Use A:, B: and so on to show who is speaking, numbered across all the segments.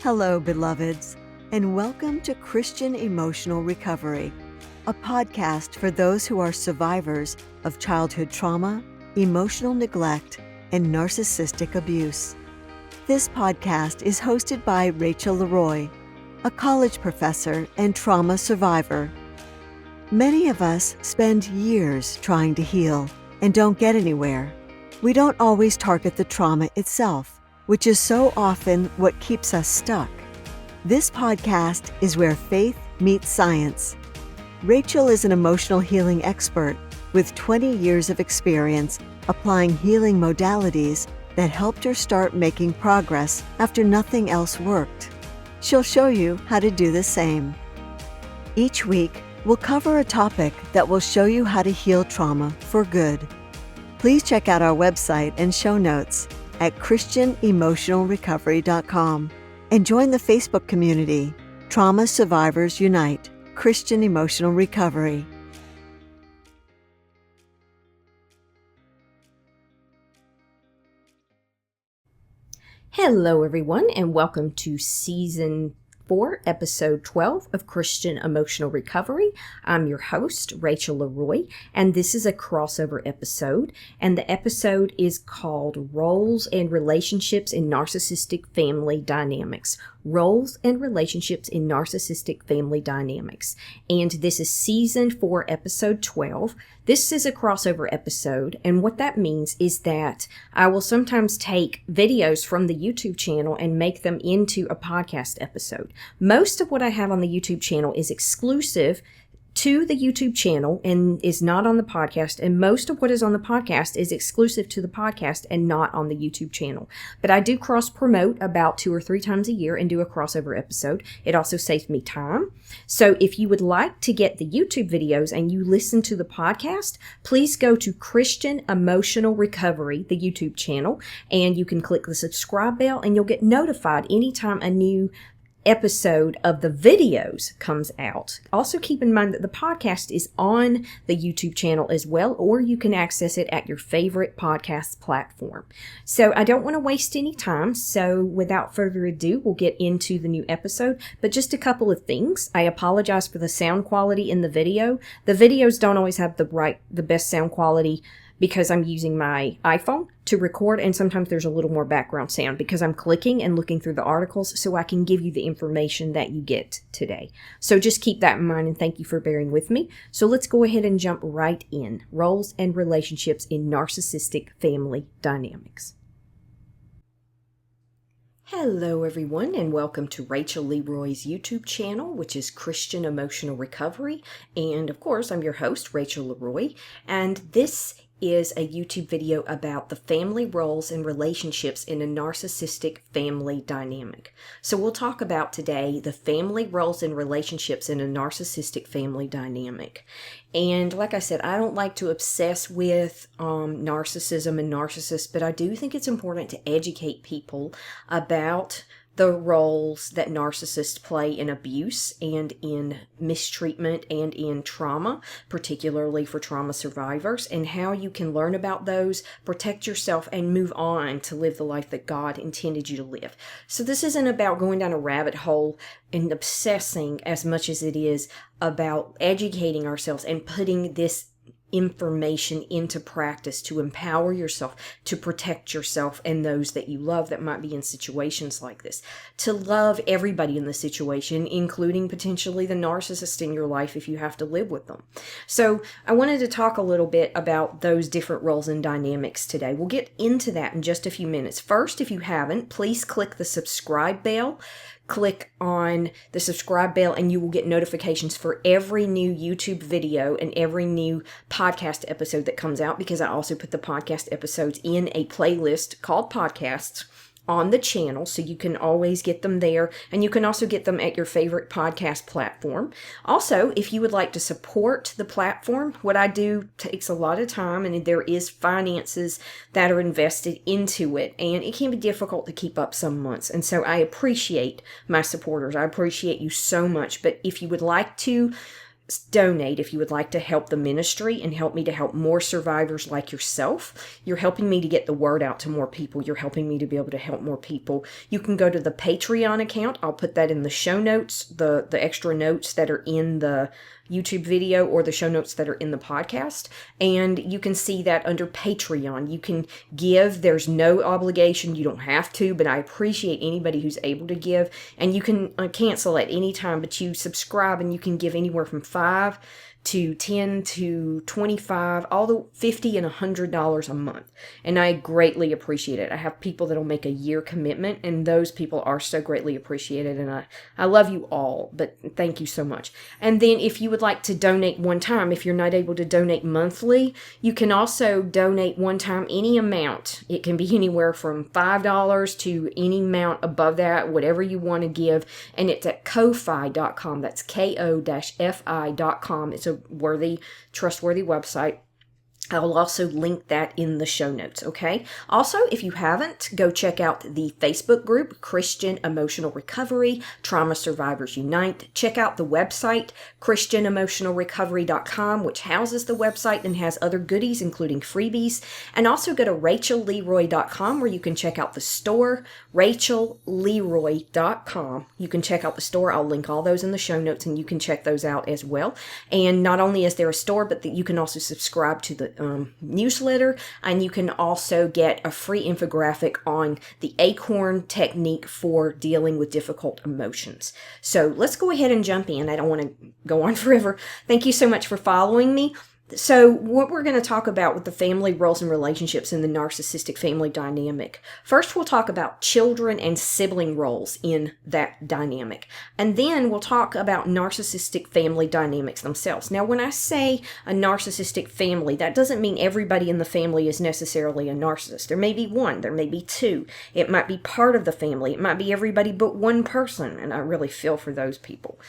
A: Hello, beloveds, and welcome to Christian Emotional Recovery, a podcast for those who are survivors of childhood trauma, emotional neglect, and narcissistic abuse. This podcast is hosted by Rachel Leroy, a college professor and trauma survivor. Many of us spend years trying to heal and don't get anywhere. We don't always target the trauma itself, which is so often what keeps us stuck. This podcast is where faith meets science. Rachel is an emotional healing expert with 20 years of experience applying healing modalities that helped her start making progress after nothing else worked. She'll show you how to do the same. Each week, we'll cover a topic that will show you how to heal trauma for good. Please check out our website and show notes at christianemotionalrecovery.com and join the Facebook community, Trauma Survivors Unite, Christian Emotional Recovery.
B: Hello, everyone, and welcome to Season 4, Episode 12 of Christian Emotional Recovery. I'm your host, Rachel Leroy, and this is a crossover episode, and the episode is called Roles and Relationships in Narcissistic Family Dynamics. Roles and Relationships in Narcissistic Family Dynamics. And this is Season 4, Episode 12. This is a crossover episode, and what that means is that I will sometimes take videos from the YouTube channel and make them into a podcast episode. Most of what I have on the YouTube channel is exclusive to the YouTube channel and is not on the podcast, and most of what is on the podcast is exclusive to the podcast and not on the YouTube channel. But I do cross-promote about 2 or 3 times a year and do a crossover episode. It also saves me time. So if you would like to get the YouTube videos and you listen to the podcast, please go to Christian Emotional Recovery, the YouTube channel, and you can click the subscribe bell and you'll get notified anytime a new episode of the videos comes out. Also keep in mind that the podcast is on the YouTube channel as well, or you can access it at your favorite podcast platform. So I don't want to waste any time, so without further ado, we'll get into the new episode. But just a couple of things. I apologize for the sound quality in the video. The videos don't always have the best sound quality because I'm using my iPhone to record, and sometimes there's a little more background sound because I'm clicking and looking through the articles so I can give you the information that you get today. So just keep that in mind, and thank you for bearing with me. So let's go ahead and jump right in. Roles and relationships in narcissistic family dynamics. Hello, everyone, and welcome to Rachel Leroy's YouTube channel, which is Christian Emotional Recovery. And of course, I'm your host, Rachel Leroy, and this is a YouTube video about the family roles and relationships in a narcissistic family dynamic. So we'll talk about today the family roles and relationships in a narcissistic family dynamic. And like I said, I don't like to obsess with narcissism and narcissists, but I do think it's important to educate people about the roles that narcissists play in abuse and in mistreatment and in trauma, particularly for trauma survivors, and how you can learn about those, protect yourself, and move on to live the life that God intended you to live. So this isn't about going down a rabbit hole and obsessing as much as it is about educating ourselves and putting this information into practice to empower yourself, to protect yourself and those that you love that might be in situations like this, to love everybody in the situation, including potentially the narcissist in your life if you have to live with them. So I wanted to talk a little bit about those different roles and dynamics today. We'll get into that in just a few minutes. First, if you haven't, please click the subscribe bell. Click on the subscribe bell and you will get notifications for every new YouTube video and every new podcast episode that comes out, because I also put the podcast episodes in a playlist called Podcasts on the channel, so you can always get them there, and you can also get them at your favorite podcast platform. Also, if you would like to support the platform, what I do takes a lot of time, and there is finances that are invested into it, and it can be difficult to keep up some months, and so I appreciate my supporters. I appreciate you so much, but if you would like to donate if you would like to help the ministry and help me to help more survivors like yourself. You're helping me to get the word out to more people. You're helping me to be able to help more people. You can go to the Patreon account. I'll put that in the show notes, the extra notes that are in the YouTube video or the show notes that are in the podcast. And you can see that under Patreon. You can give. There's no obligation. You don't have to, but I appreciate anybody who's able to give. And you can cancel at any time, but you subscribe and you can give anywhere from $5 to $10 to $25, all the $50 and $100 a month. And I greatly appreciate it. I have people that'll make a year commitment, and those people are so greatly appreciated. And I love you all, but thank you so much. And then if you would like to donate one time, if you're not able to donate monthly, you can also donate one time any amount. It can be anywhere from $5 to any amount above that, whatever you want to give. And it's at ko-fi.com. That's ko-fi.com. It's a trustworthy website. I'll also link that in the show notes, okay? Also, if you haven't, go check out the Facebook group, Christian Emotional Recovery, Trauma Survivors Unite. Check out the website, ChristianEmotionalRecovery.com, which houses the website and has other goodies, including freebies. And also go to RachelLeroy.com, where you can check out the store, RachelLeroy.com. You can check out the store. I'll link all those in the show notes, and you can check those out as well. And not only is there a store, but you can also subscribe to the newsletter, and you can also get a free infographic on the ACORN technique for dealing with difficult emotions. So let's go ahead and jump in. I don't want to go on forever. Thank you so much for following me. So what we're going to talk about with the family roles and relationships in the narcissistic family dynamic. First, we'll talk about children and sibling roles in that dynamic. And then we'll talk about narcissistic family dynamics themselves. Now, when I say a narcissistic family, that doesn't mean everybody in the family is necessarily a narcissist. There may be one, there may be two. It might be part of the family. It might be everybody but one person. And I really feel for those people.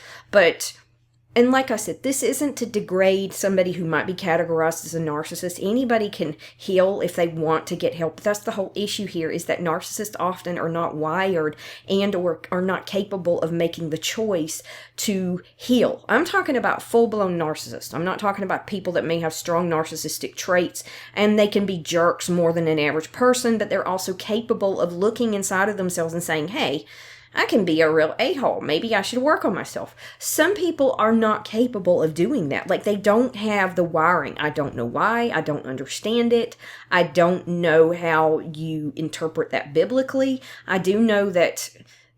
B: And like I said, this isn't to degrade somebody who might be categorized as a narcissist. Anybody can heal if they want to get help. But that's the whole issue here, is that narcissists often are not wired and or are not capable of making the choice to heal. I'm talking about full-blown narcissists. I'm not talking about people that may have strong narcissistic traits and they can be jerks more than an average person, but they're also capable of looking inside of themselves and saying, hey, I can be a real a-hole. Maybe I should work on myself. Some people are not capable of doing that. Like, they don't have the wiring. I don't know why. I don't understand it. I don't know how you interpret that biblically. I do know that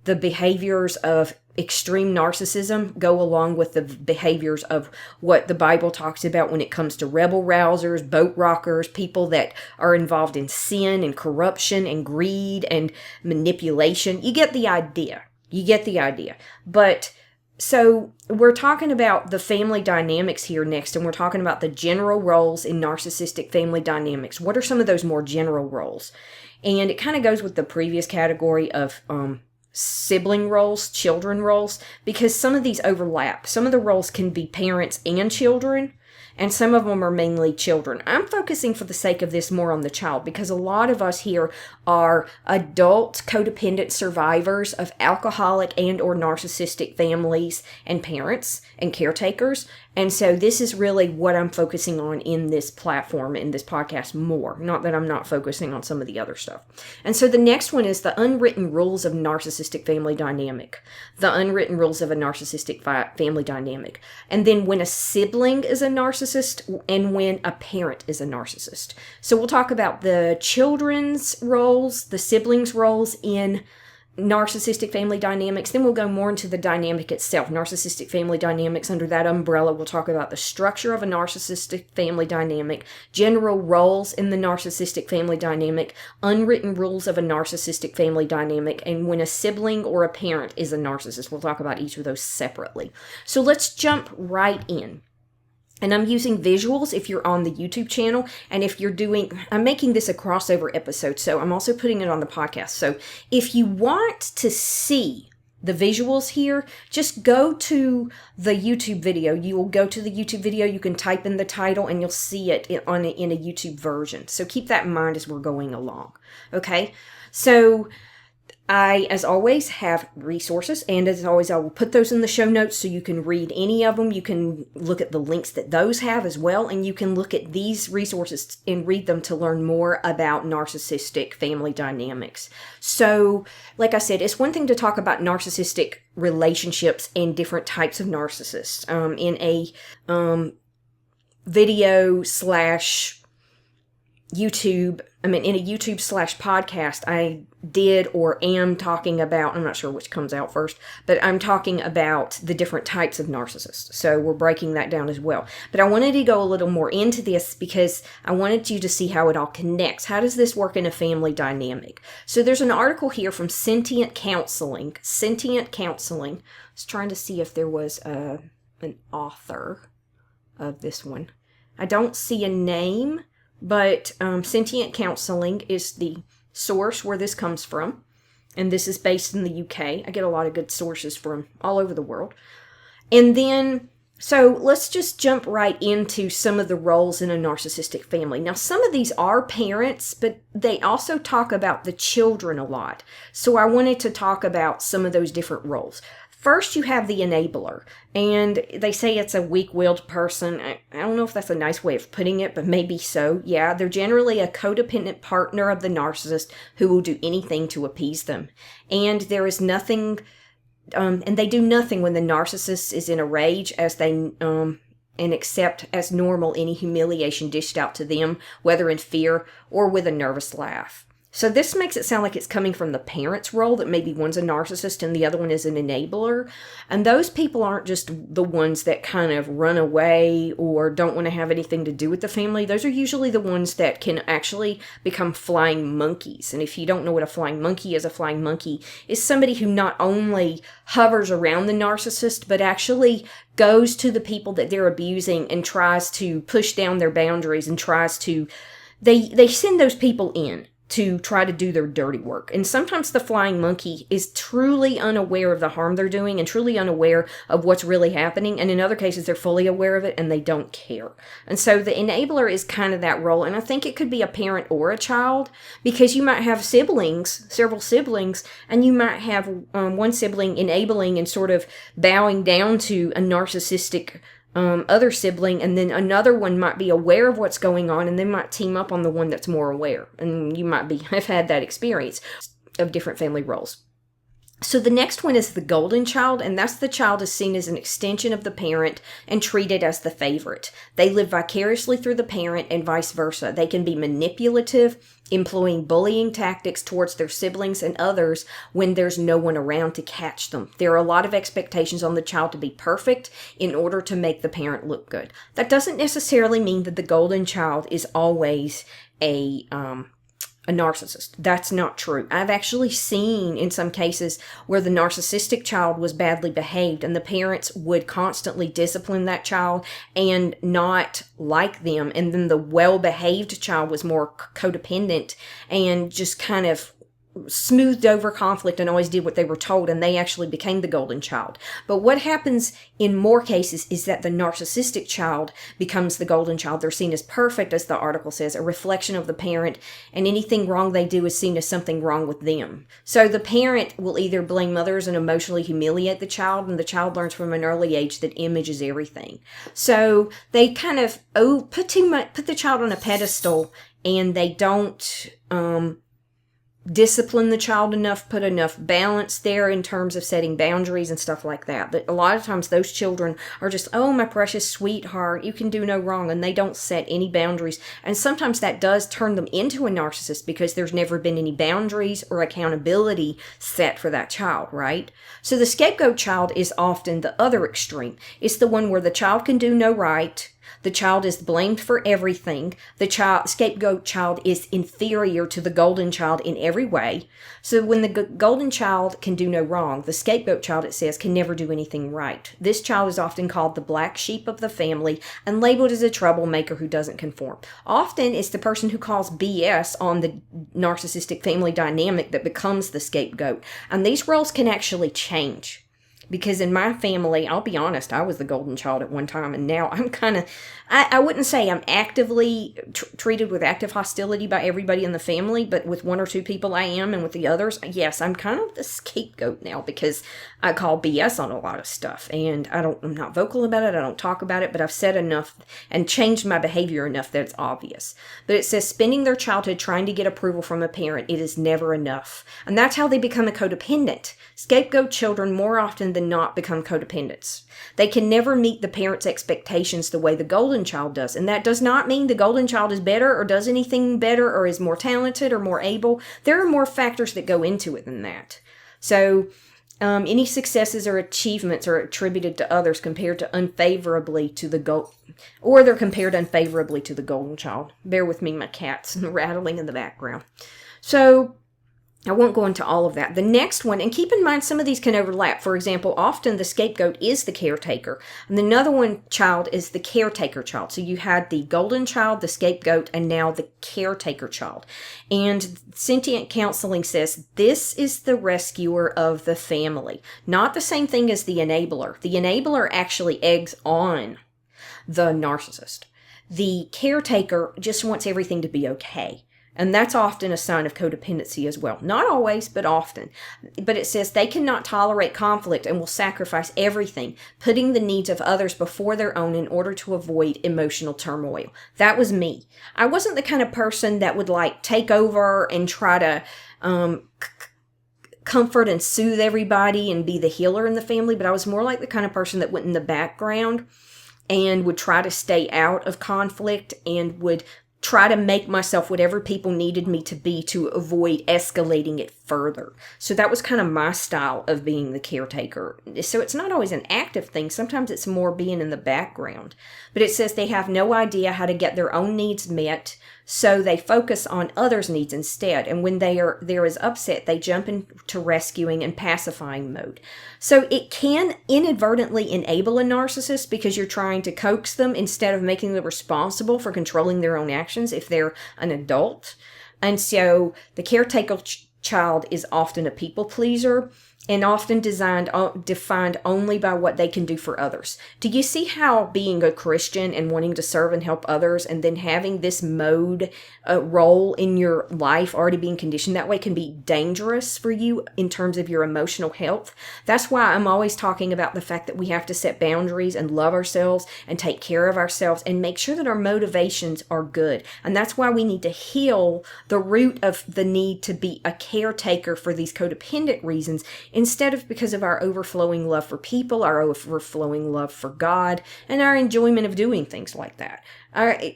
B: the behaviors of extreme narcissism go along with the behaviors of what the Bible talks about when it comes to rebel rousers, boat rockers, people that are involved in sin and corruption and greed and manipulation. You get the idea. But so we're talking about the family dynamics here next, and we're talking about the general roles in narcissistic family dynamics. What are some of those more general roles? And it kind of goes with the previous category of sibling roles, children roles, because some of these overlap. Some of the roles can be parents and children, and some of them are mainly children. I'm focusing for the sake of this more on the child, because a lot of us here are adult codependent survivors of alcoholic and or narcissistic families and parents and caretakers. And so this is really what I'm focusing on in this platform, in this podcast more. Not that I'm not focusing on some of the other stuff. And so the next one is the unwritten rules of narcissistic family dynamic. The unwritten rules of a narcissistic family dynamic. And then when a sibling is a narcissist and when a parent is a narcissist. So we'll talk about the children's roles, the siblings' roles in narcissistic family dynamics. Then we'll go more into the dynamic itself, narcissistic family dynamics. Under that umbrella, we'll talk about the structure of a narcissistic family dynamic, general roles in the narcissistic family dynamic, unwritten rules of a narcissistic family dynamic, and when a sibling or a parent is a narcissist. We'll talk about each of those separately. So let's jump right in. And I'm using visuals if you're on the YouTube channel. And if you're I'm making this a crossover episode, so I'm also putting it on the podcast. So if you want to see the visuals here, just go to the YouTube video. You will go to the YouTube video. You can type in the title and you'll see it in a YouTube version. So keep that in mind as we're going along. Okay. So I, as always, have resources, and as always, I will put those in the show notes so you can read any of them. You can look at the links that those have as well, and you can look at these resources and read them to learn more about narcissistic family dynamics. So, like I said, it's one thing to talk about narcissistic relationships and different types of narcissists in a video slash YouTube, in a YouTube slash podcast, I did or am talking about, I'm not sure which comes out first, but I'm talking about the different types of narcissists. So we're breaking that down as well. But I wanted to go a little more into this because I wanted you to see how it all connects. How does this work in a family dynamic? So there's an article here from Sentient Counseling. Sentient Counseling. I was trying to see if there was an author of this one. I don't see a name. But Sentient Counseling is the source where this comes from. And this is based in the UK. I get a lot of good sources from all over the world. And then, so let's just jump right into some of the roles in a narcissistic family. Now, some of these are parents, but they also talk about the children a lot. So I wanted to talk about some of those different roles. First, you have the enabler, and they say it's a weak-willed person. I don't know if that's a nice way of putting it, but maybe so. Yeah, they're generally a codependent partner of the narcissist who will do anything to appease them. And there is nothing, and they do nothing when the narcissist is in a rage as they, and accept as normal any humiliation dished out to them, whether in fear or with a nervous laugh. So this makes it sound like it's coming from the parent's role, that maybe one's a narcissist and the other one is an enabler. And those people aren't just the ones that kind of run away or don't want to have anything to do with the family. Those are usually the ones that can actually become flying monkeys. And if you don't know what a flying monkey is somebody who not only hovers around the narcissist, but actually goes to the people that they're abusing and tries to push down their boundaries and tries to, they send those people in to try to do their dirty work. And sometimes the flying monkey is truly unaware of the harm they're doing and truly unaware of what's really happening. And in other cases, they're fully aware of it and they don't care. And so the enabler is kind of that role. And I think it could be a parent or a child, because you might have siblings, several siblings, and you might have one sibling enabling and sort of bowing down to a narcissistic other sibling, and then another one might be aware of what's going on and they might team up on the one that's more aware. And you might have had that experience of different family roles. So the next one is the golden child, and that's the child is seen as an extension of the parent and treated as the favorite. They live vicariously through the parent and vice versa. They can be manipulative, employing bullying tactics towards their siblings and others when there's no one around to catch them. There are a lot of expectations on the child to be perfect in order to make the parent look good. That doesn't necessarily mean that the golden child is always a narcissist. That's not true. I've actually seen in some cases where the narcissistic child was badly behaved and the parents would constantly discipline that child and not like them. And then the well-behaved child was more codependent and just kind of smoothed over conflict and always did what they were told, and they actually became the golden child. But what happens in more cases is that the narcissistic child becomes the golden child. They're seen as perfect, as the article says, a reflection of the parent, and anything wrong they do is seen as something wrong with them. So the parent will either blame others and emotionally humiliate the child, and the child learns from an early age that image is everything. So they kind of put the child on a pedestal, and they don't discipline the child enough, put enough balance there in terms of setting boundaries and stuff like that. But a lot of times those children are just, oh, my precious sweetheart, you can do no wrong, and they don't set any boundaries. And sometimes that does turn them into a narcissist because there's never been any boundaries or accountability set for that child, right? So the scapegoat child is often the other extreme. It's the one where the child can do no right. The child is blamed for everything. The scapegoat child is inferior to the golden child in every way. So when the golden child can do no wrong, the scapegoat child, it says, can never do anything right. This child is often called the black sheep of the family and labeled as a troublemaker who doesn't conform. Often it's the person who calls BS on the narcissistic family dynamic that becomes the scapegoat. And these roles can actually change. Because in my family, I'll be honest, I was the golden child at one time, and now I'm kind of, I wouldn't say I'm actively treated with active hostility by everybody in the family, but with one or two people I am, and with the others, yes, I'm kind of the scapegoat now because I call BS on a lot of stuff, and I'm not vocal about it, I don't talk about it, but I've said enough and changed my behavior enough that it's obvious. But it says spending their childhood trying to get approval from a parent, it is never enough. And that's how they become a codependent. Scapegoat children more often than not become codependents. They can never meet the parent's expectations the way the golden child does. And that does not mean the golden child is better or does anything better or is more talented or more able. There are more factors that go into it than that. So any successes or achievements are attributed to others compared to unfavorably to the or they're compared unfavorably to the golden child. Bear with me, my cat's rattling in the background. So I won't go into all of that. The next one, and keep in mind some of these can overlap. For example, often the scapegoat is the caretaker. And another one child is the caretaker child. So you had the golden child, the scapegoat, and now the caretaker child. And sentient counseling says this is the rescuer of the family. Not the same thing as the enabler. The enabler actually eggs on the narcissist. The caretaker just wants everything to be okay. And that's often a sign of codependency as well. Not always, but often. But it says they cannot tolerate conflict and will sacrifice everything, putting the needs of others before their own in order to avoid emotional turmoil. That was me. I wasn't the kind of person that would take over and try to comfort and soothe everybody and be the healer in the family, but I was more like the kind of person that went in the background and would try to stay out of conflict and would try to make myself whatever people needed me to be to avoid escalating it further. So that was kind of my style of being the caretaker. So it's not always an active thing. Sometimes it's more being in the background. But it says they have no idea how to get their own needs met, so they focus on others' needs instead. And when they're is upset, they jump into rescuing and pacifying mode. So it can inadvertently enable a narcissist because you're trying to coax them instead of making them responsible for controlling their own actions if they're an adult. And so the caretaker child is often a people pleaser and often defined only by what they can do for others. Do you see how being a Christian and wanting to serve and help others and then having this mode role in your life already being conditioned that way can be dangerous for you in terms of your emotional health? That's why I'm always talking about the fact that we have to set boundaries and love ourselves and take care of ourselves and make sure that our motivations are good. And that's why we need to heal the root of the need to be a caretaker for these codependent reasons, instead of because of our overflowing love for people, our overflowing love for God, and our enjoyment of doing things like that.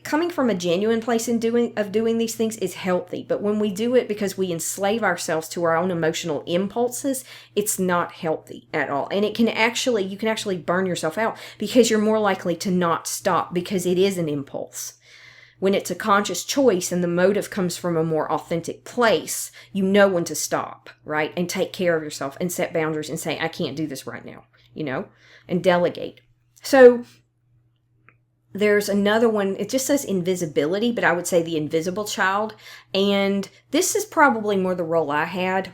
B: Coming from a genuine place of doing these things is healthy, but when we do it because we enslave ourselves to our own emotional impulses, it's not healthy at all. And you can actually burn yourself out because you're more likely to not stop because it is an impulse. When it's a conscious choice and the motive comes from a more authentic place, you know when to stop, right? And take care of yourself and set boundaries and say, I can't do this right now, and delegate. So there's another one. It just says invisibility, but I would say the invisible child. And this is probably more the role I had.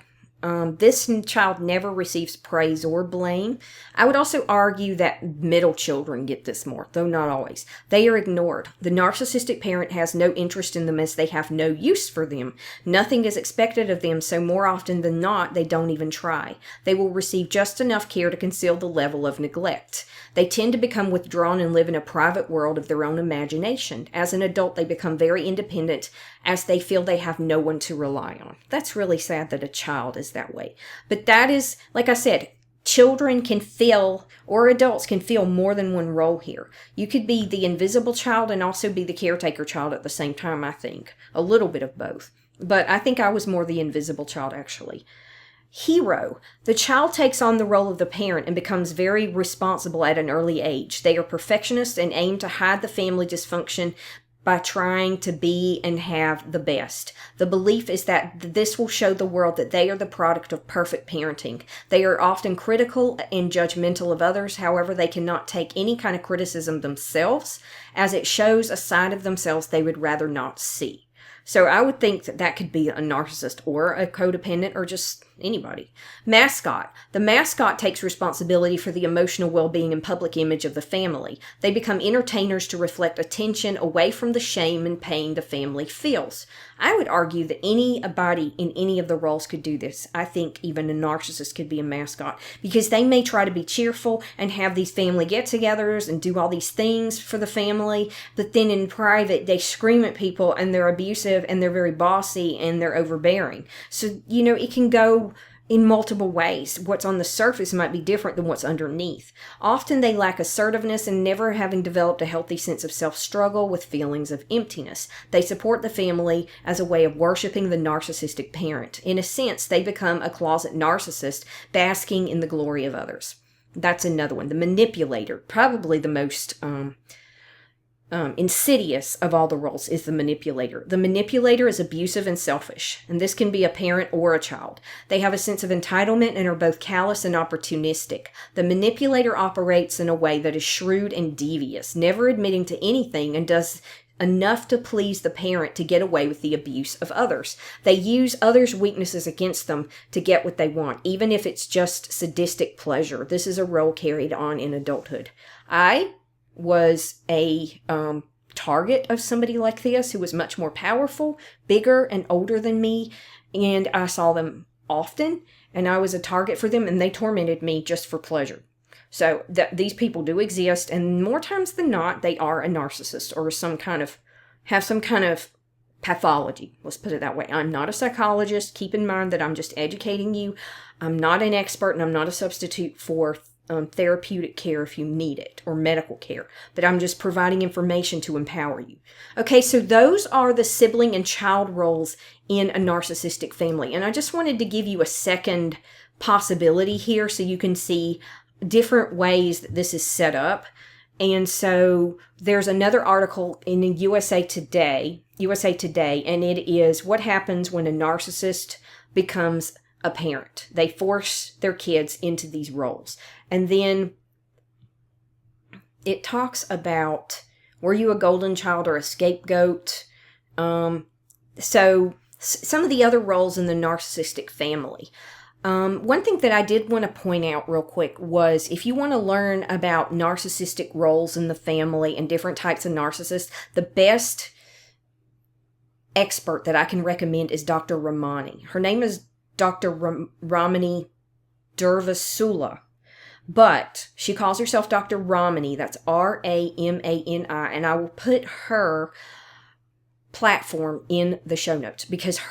B: This child never receives praise or blame. I would also argue that middle children get this more, though not always. They are ignored. The narcissistic parent has no interest in them as they have no use for them. Nothing is expected of them, so more often than not, they don't even try. They will receive just enough care to conceal the level of neglect. They tend to become withdrawn and live in a private world of their own imagination. As an adult, they become very independent as they feel they have no one to rely on. That's really sad that a child is that way. But that is, like I said, children can feel, or adults can feel more than one role here. You could be the invisible child and also be the caretaker child at the same time, I think. A little bit of both. But I think I was more the invisible child, actually. Hero. The child takes on the role of the parent and becomes very responsible at an early age. They are perfectionists and aim to hide the family dysfunction by trying to be and have the best. The belief is that this will show the world that they are the product of perfect parenting. They are often critical and judgmental of others. However, they cannot take any kind of criticism themselves, as it shows a side of themselves they would rather not see. So I would think that could be a narcissist or a codependent or just anybody. Mascot. The mascot takes responsibility for the emotional well-being and public image of the family. They become entertainers to reflect attention away from the shame and pain the family feels. I would argue that anybody in any of the roles could do this. I think even a narcissist could be a mascot, because they may try to be cheerful and have these family get-togethers and do all these things for the family, but then in private they scream at people and they're abusive and they're very bossy and they're overbearing. So, it can go in multiple ways. What's on the surface might be different than what's underneath. Often they lack assertiveness and never having developed a healthy sense of self-struggle with feelings of emptiness. They support the family as a way of worshiping the narcissistic parent. In a sense, they become a closet narcissist, basking in the glory of others. That's another one. The manipulator, probably the most insidious of all the roles, is the manipulator. The manipulator is abusive and selfish, and this can be a parent or a child. They have a sense of entitlement and are both callous and opportunistic. The manipulator operates in a way that is shrewd and devious, never admitting to anything, and does enough to please the parent to get away with the abuse of others. They use others' weaknesses against them to get what they want, even if it's just sadistic pleasure. This is a role carried on in adulthood. I was a target of somebody like this who was much more powerful, bigger, and older than me, and I saw them often, and I was a target for them, and they tormented me just for pleasure. So these people do exist, and more times than not, they are a narcissist or have some kind of pathology. Let's put it that way. I'm not a psychologist. Keep in mind that I'm just educating you. I'm not an expert, and I'm not a substitute for therapeutic care if you need it, or medical care, but I'm just providing information to empower you. Okay, so those are the sibling and child roles in a narcissistic family, and I just wanted to give you a second possibility here so you can see different ways that this is set up. And so there's another article in USA Today, and it is what happens when a narcissist becomes a parent. They force their kids into these roles. And then it talks about, were you a golden child or a scapegoat? So some of the other roles in the narcissistic family. One thing that I did want to point out real quick was, if you want to learn about narcissistic roles in the family and different types of narcissists, the best expert that I can recommend is Dr. Ramani. Her name is Dr. Ramani Durvasula, but she calls herself Dr. Ramani. That's Ramani, and I will put her platform in the show notes, because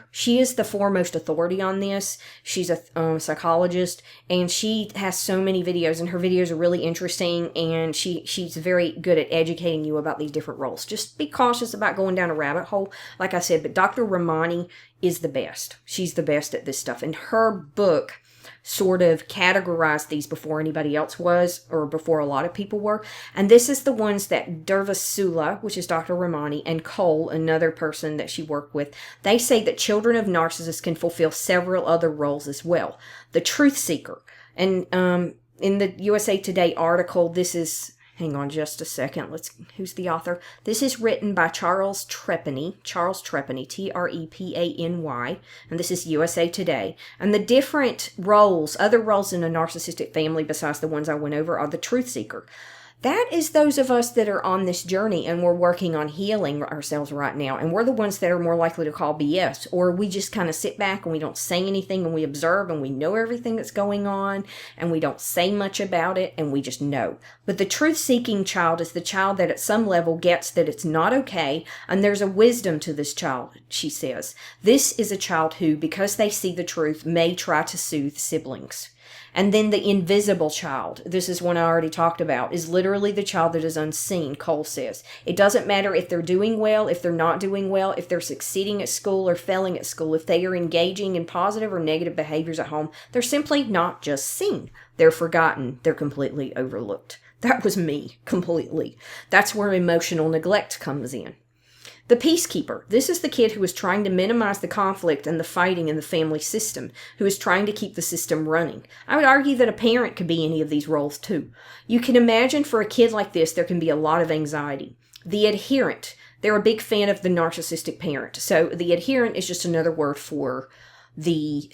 B: she is the foremost authority on this. She's a psychologist, and she has so many videos, and her videos are really interesting, and she's very good at educating you about these different roles. Just be cautious about going down a rabbit hole, like I said, but Dr. Ramani is the best. She's the best at this stuff, and her book sort of categorized these before anybody else was, or before a lot of people were. And this is the ones that Durvasula, which is Dr. Ramani, and Cole, another person that she worked with, they say that children of narcissists can fulfill several other roles as well. The truth seeker. And in the USA Today article, this is, hang on just a second, who's the author? This is written by Charles Trepany, Trepany, and this is USA Today. And the different roles, other roles in a narcissistic family besides the ones I went over, are the truth seeker. That is those of us that are on this journey and we're working on healing ourselves right now. And we're the ones that are more likely to call BS. Or we just kind of sit back and we don't say anything, and we observe and we know everything that's going on and we don't say much about it, and we just know. But the truth-seeking child is the child that at some level gets that it's not okay, and there's a wisdom to this child, she says. This is a child who, because they see the truth, may try to soothe siblings. And then the invisible child, this is one I already talked about, is literally the child that is unseen, Cole says. It doesn't matter if they're doing well, if they're not doing well, if they're succeeding at school or failing at school, if they are engaging in positive or negative behaviors at home. They're simply not just seen. They're forgotten. They're completely overlooked. That was me, completely. That's where emotional neglect comes in. The peacekeeper. This is the kid who is trying to minimize the conflict and the fighting in the family system, who is trying to keep the system running. I would argue that a parent could be any of these roles too. You can imagine for a kid like this, there can be a lot of anxiety. The adherent. They're a big fan of the narcissistic parent. So the adherent is just another word for the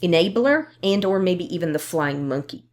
B: enabler and or maybe even the flying monkey.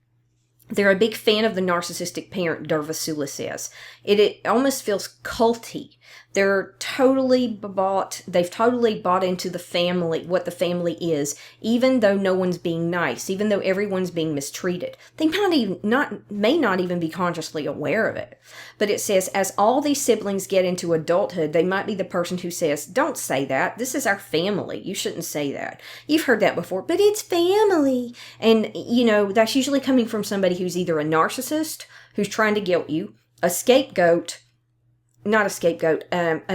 B: They're a big fan of the narcissistic parent, Dervasula says. It almost feels culty. They've totally bought into the family, what the family is, even though no one's being nice, even though everyone's being mistreated. They may not even be consciously aware of it. But it says, as all these siblings get into adulthood, they might be the person who says, don't say that. This is our family. You shouldn't say that. You've heard that before, but it's family. And, that's usually coming from somebody who's either a narcissist, who's trying to guilt you, a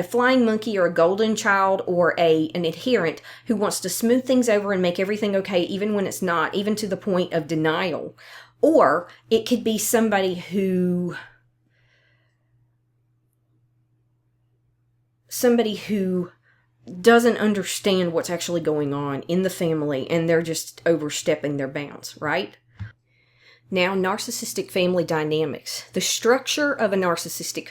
B: flying monkey or a golden child or an adherent who wants to smooth things over and make everything okay even when it's not, even to the point of denial. Or it could be somebody who doesn't understand what's actually going on in the family and they're just overstepping their bounds, right? Now, narcissistic family dynamics. The structure of a narcissistic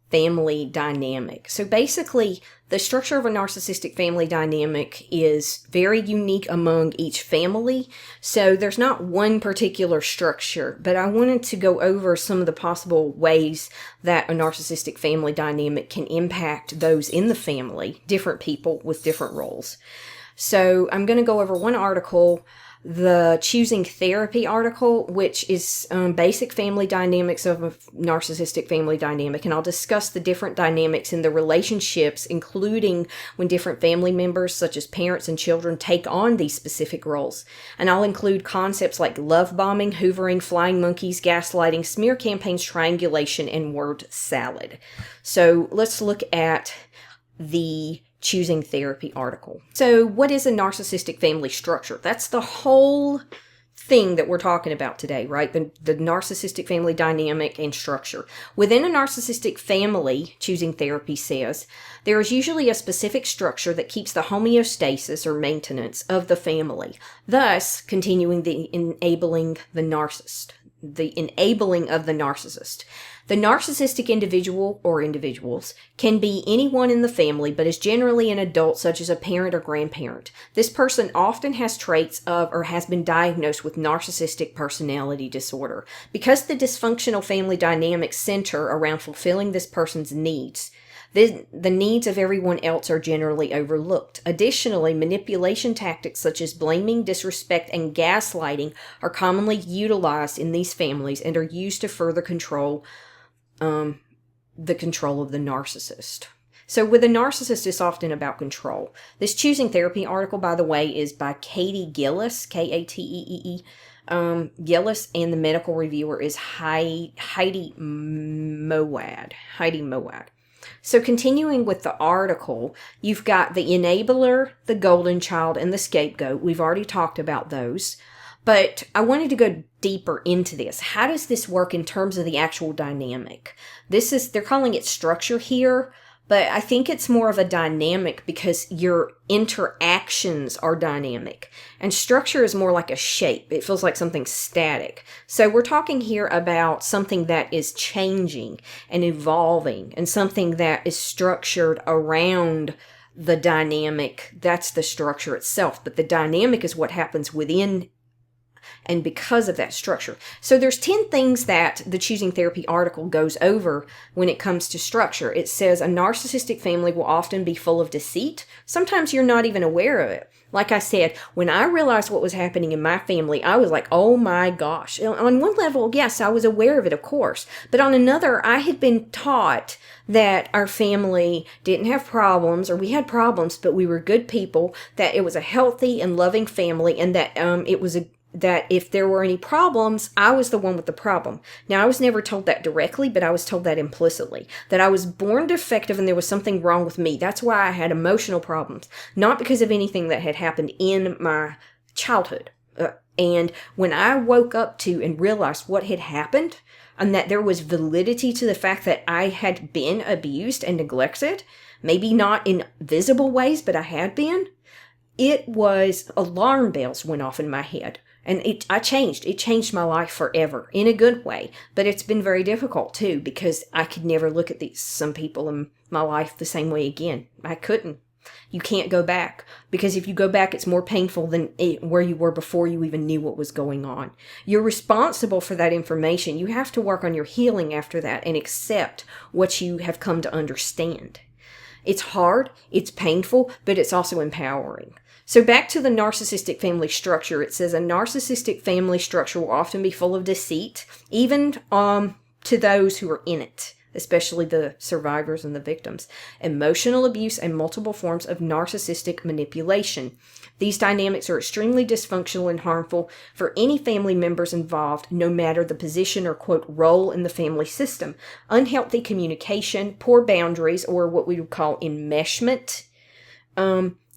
B: family dynamic. So basically, the structure of a narcissistic family dynamic is very unique among each family. So there's not one particular structure, but I wanted to go over some of the possible ways that a narcissistic family dynamic can impact those in the family, different people with different roles. So I'm going to go over one article, the Choosing Therapy article, which is basic family dynamics of a narcissistic family dynamic. And I'll discuss the different dynamics in the relationships, including when different family members, such as parents and children, take on these specific roles. And I'll include concepts like love bombing, hoovering, flying monkeys, gaslighting, smear campaigns, triangulation, and word salad. So let's look at the Choosing Therapy article. So what is a narcissistic family structure? That's the whole thing that we're talking about today, right? The narcissistic family dynamic and structure. Within a narcissistic family, Choosing Therapy says, there is usually a specific structure that keeps the homeostasis or maintenance of the family, thus continuing the enabling of the narcissist. The narcissistic individual or individuals can be anyone in the family, but is generally an adult such as a parent or grandparent. This person often has traits of or has been diagnosed with narcissistic personality disorder. Because the dysfunctional family dynamics center around fulfilling this person's needs, the needs of everyone else are generally overlooked. Additionally, manipulation tactics such as blaming, disrespect, and gaslighting are commonly utilized in these families and are used to further control the control of the narcissist. So with a narcissist, it's often about control. This Choosing Therapy article, by the way, is by Katie Gillis, Kateee. Gillis, and the medical reviewer is Heidi Moad. So continuing with the article, you've got the enabler, the golden child, and the scapegoat. We've already talked about those. But I wanted to go deeper into this. How does this work in terms of the actual dynamic? They're calling it structure here, but I think it's more of a dynamic because your interactions are dynamic. And structure is more like a shape. It feels like something static. So we're talking here about something that is changing and evolving and something that is structured around the dynamic. That's the structure itself. But the dynamic is what happens within and because of that structure. So there's 10 things that the Choosing Therapy article goes over when it comes to structure. It says a narcissistic family will often be full of deceit. Sometimes you're not even aware of it. Like I said, when I realized what was happening in my family, I was like, oh my gosh. On one level, yes, I was aware of it, of course. But on another, I had been taught that our family didn't have problems, or we had problems, but we were good people, that it was a healthy and loving family, and that that if there were any problems, I was the one with the problem. Now, I was never told that directly, but I was told that implicitly, that I was born defective and there was something wrong with me. That's why I had emotional problems, not because of anything that had happened in my childhood. And when I woke up to and realized what had happened, and that there was validity to the fact that I had been abused and neglected, maybe not in visible ways, but I had been, it was alarm bells went off in my head. And it changed my life forever in a good way. But it's been very difficult too, because I could never look at some people in my life the same way again. I couldn't. You can't go back, because if you go back, it's more painful than where you were before you even knew what was going on. You're responsible for that information. You have to work on your healing after that and accept what you have come to understand. It's hard, it's painful, but it's also empowering. So back to the narcissistic family structure, it says a narcissistic family structure will often be full of deceit, even to those who are in it, especially the survivors and the victims, emotional abuse, and multiple forms of narcissistic manipulation. These dynamics are extremely dysfunctional and harmful for any family members involved, no matter the position or, quote, role in the family system. Unhealthy communication, poor boundaries, or what we would call enmeshment,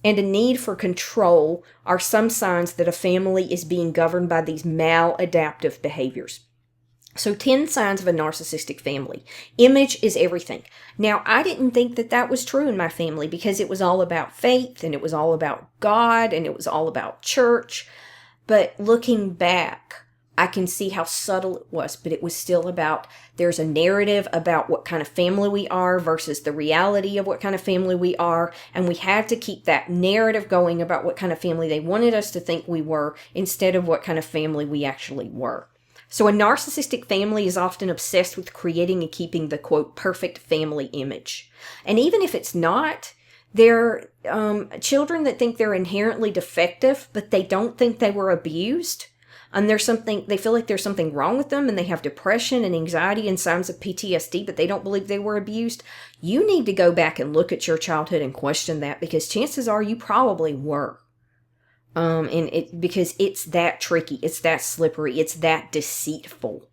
B: and a need for control are some signs that a family is being governed by these maladaptive behaviors. So 10 signs of a narcissistic family. Image is everything. Now, I didn't think that that was true in my family because it was all about faith and it was all about God and it was all about church. But looking back, I can see how subtle it was, but it was still about, there's a narrative about what kind of family we are versus the reality of what kind of family we are. And we had to keep that narrative going about what kind of family they wanted us to think we were instead of what kind of family we actually were. So a narcissistic family is often obsessed with creating and keeping the, quote, perfect family image. And even if it's not, they're children that think they're inherently defective, but they don't think they were abused. And they feel like there's something wrong with them, and they have depression and anxiety and signs of PTSD, but they don't believe they were abused. You need to go back and look at your childhood and question that, because chances are you probably were. Because it's that tricky, it's that slippery, it's that deceitful.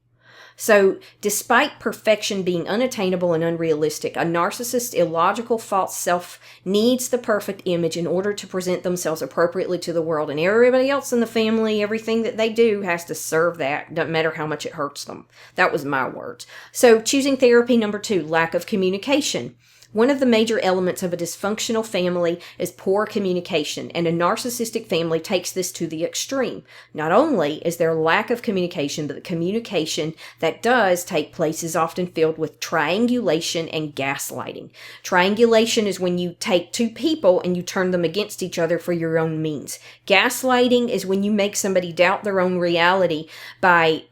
B: So, despite perfection being unattainable and unrealistic, a narcissist's illogical false self needs the perfect image in order to present themselves appropriately to the world. And everybody else in the family, everything that they do has to serve that, doesn't matter how much it hurts them. That was my words. So, choosing therapy number 2, lack of communication. One of the major elements of a dysfunctional family is poor communication, and a narcissistic family takes this to the extreme. Not only is there lack of communication, but the communication that does take place is often filled with triangulation and gaslighting. Triangulation is when you take two people and you turn them against each other for your own means. Gaslighting is when you make somebody doubt their own reality by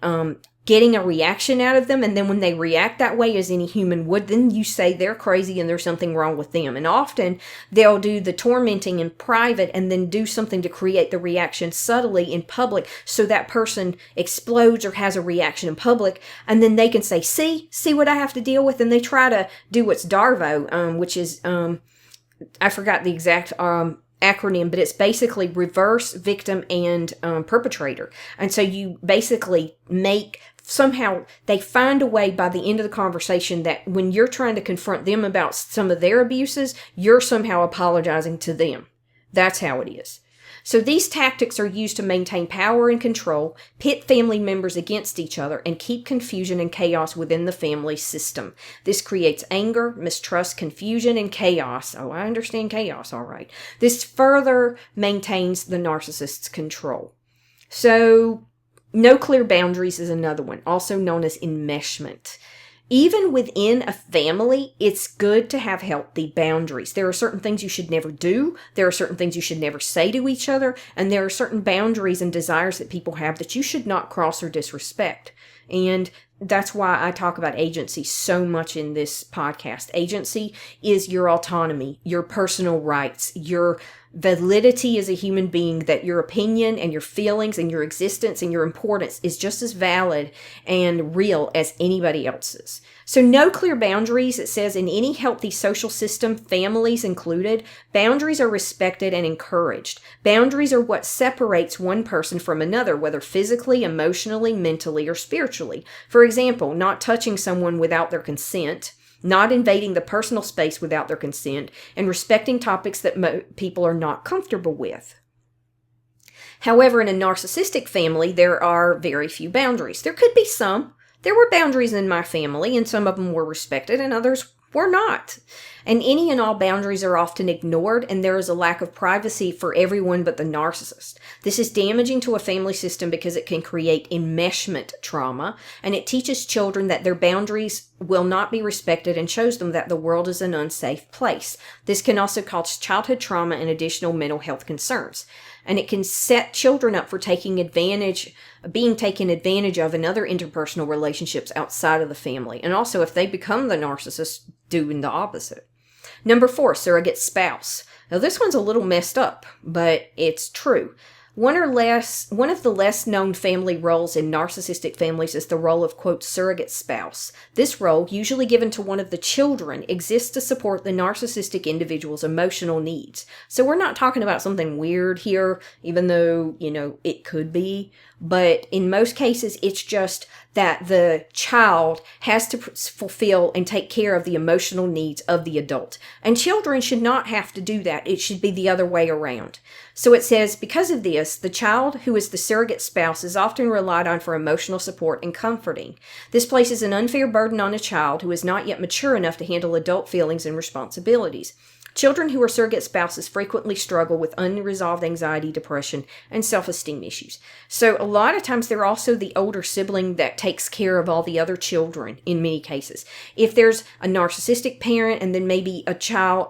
B: getting a reaction out of them, and then when they react that way, as any human would, then you say they're crazy and there's something wrong with them. And often they'll do the tormenting in private and then do something to create the reaction subtly in public, so that person explodes or has a reaction in public, and then they can say, see what I have to deal with. And they try to do what's DARVO, which is I forgot the exact acronym, but it's basically reverse, victim, and perpetrator. And so you basically somehow they find a way by the end of the conversation that when you're trying to confront them about some of their abuses, you're somehow apologizing to them. That's how it is. So these tactics are used to maintain power and control, pit family members against each other, and keep confusion and chaos within the family system. This creates anger, mistrust, confusion, and chaos. Oh, I understand chaos, all right. This further maintains the narcissist's control. So, no clear boundaries is another one, also known as enmeshment. Even within a family, it's good to have healthy boundaries. There are certain things you should never do. There are certain things you should never say to each other. And there are certain boundaries and desires that people have that you should not cross or disrespect. And that's why I talk about agency so much in this podcast. Agency is your autonomy, your personal rights, your validity as a human being, that your opinion and your feelings and your existence and your importance is just as valid and real as anybody else's. So no clear boundaries. It says in any healthy social system, families included, boundaries are respected and encouraged. Boundaries are what separates one person from another, whether physically, emotionally, mentally, or spiritually. For example, not touching someone without their consent, not invading the personal space without their consent, and respecting topics that people are not comfortable with. However, in a narcissistic family, there are very few boundaries. There could be some. There were boundaries in my family, and some of them were respected and others were not. And any and all boundaries are often ignored, and there is a lack of privacy for everyone but the narcissist. This is damaging to a family system because it can create enmeshment trauma, and it teaches children that their boundaries will not be respected and shows them that the world is an unsafe place. This can also cause childhood trauma and additional mental health concerns. And it can set children up for being taken advantage of in other interpersonal relationships outside of the family. And also, if they become the narcissist, doing the opposite. Number 4, surrogate spouse. Now, this one's a little messed up, but it's true. One of the less known family roles in narcissistic families is the role of, quote, surrogate spouse. This role, usually given to one of the children, exists to support the narcissistic individual's emotional needs. So we're not talking about something weird here, even though, it could be. But in most cases, it's just that the child has to fulfill and take care of the emotional needs of the adult. And children should not have to do that. It should be the other way around. So it says, because of this, the child who is the surrogate spouse is often relied on for emotional support and comforting. This places an unfair burden on a child who is not yet mature enough to handle adult feelings and responsibilities. Children who are surrogate spouses frequently struggle with unresolved anxiety, depression, and self-esteem issues. So a lot of times they're also the older sibling that takes care of all the other children in many cases. If there's a narcissistic parent and then maybe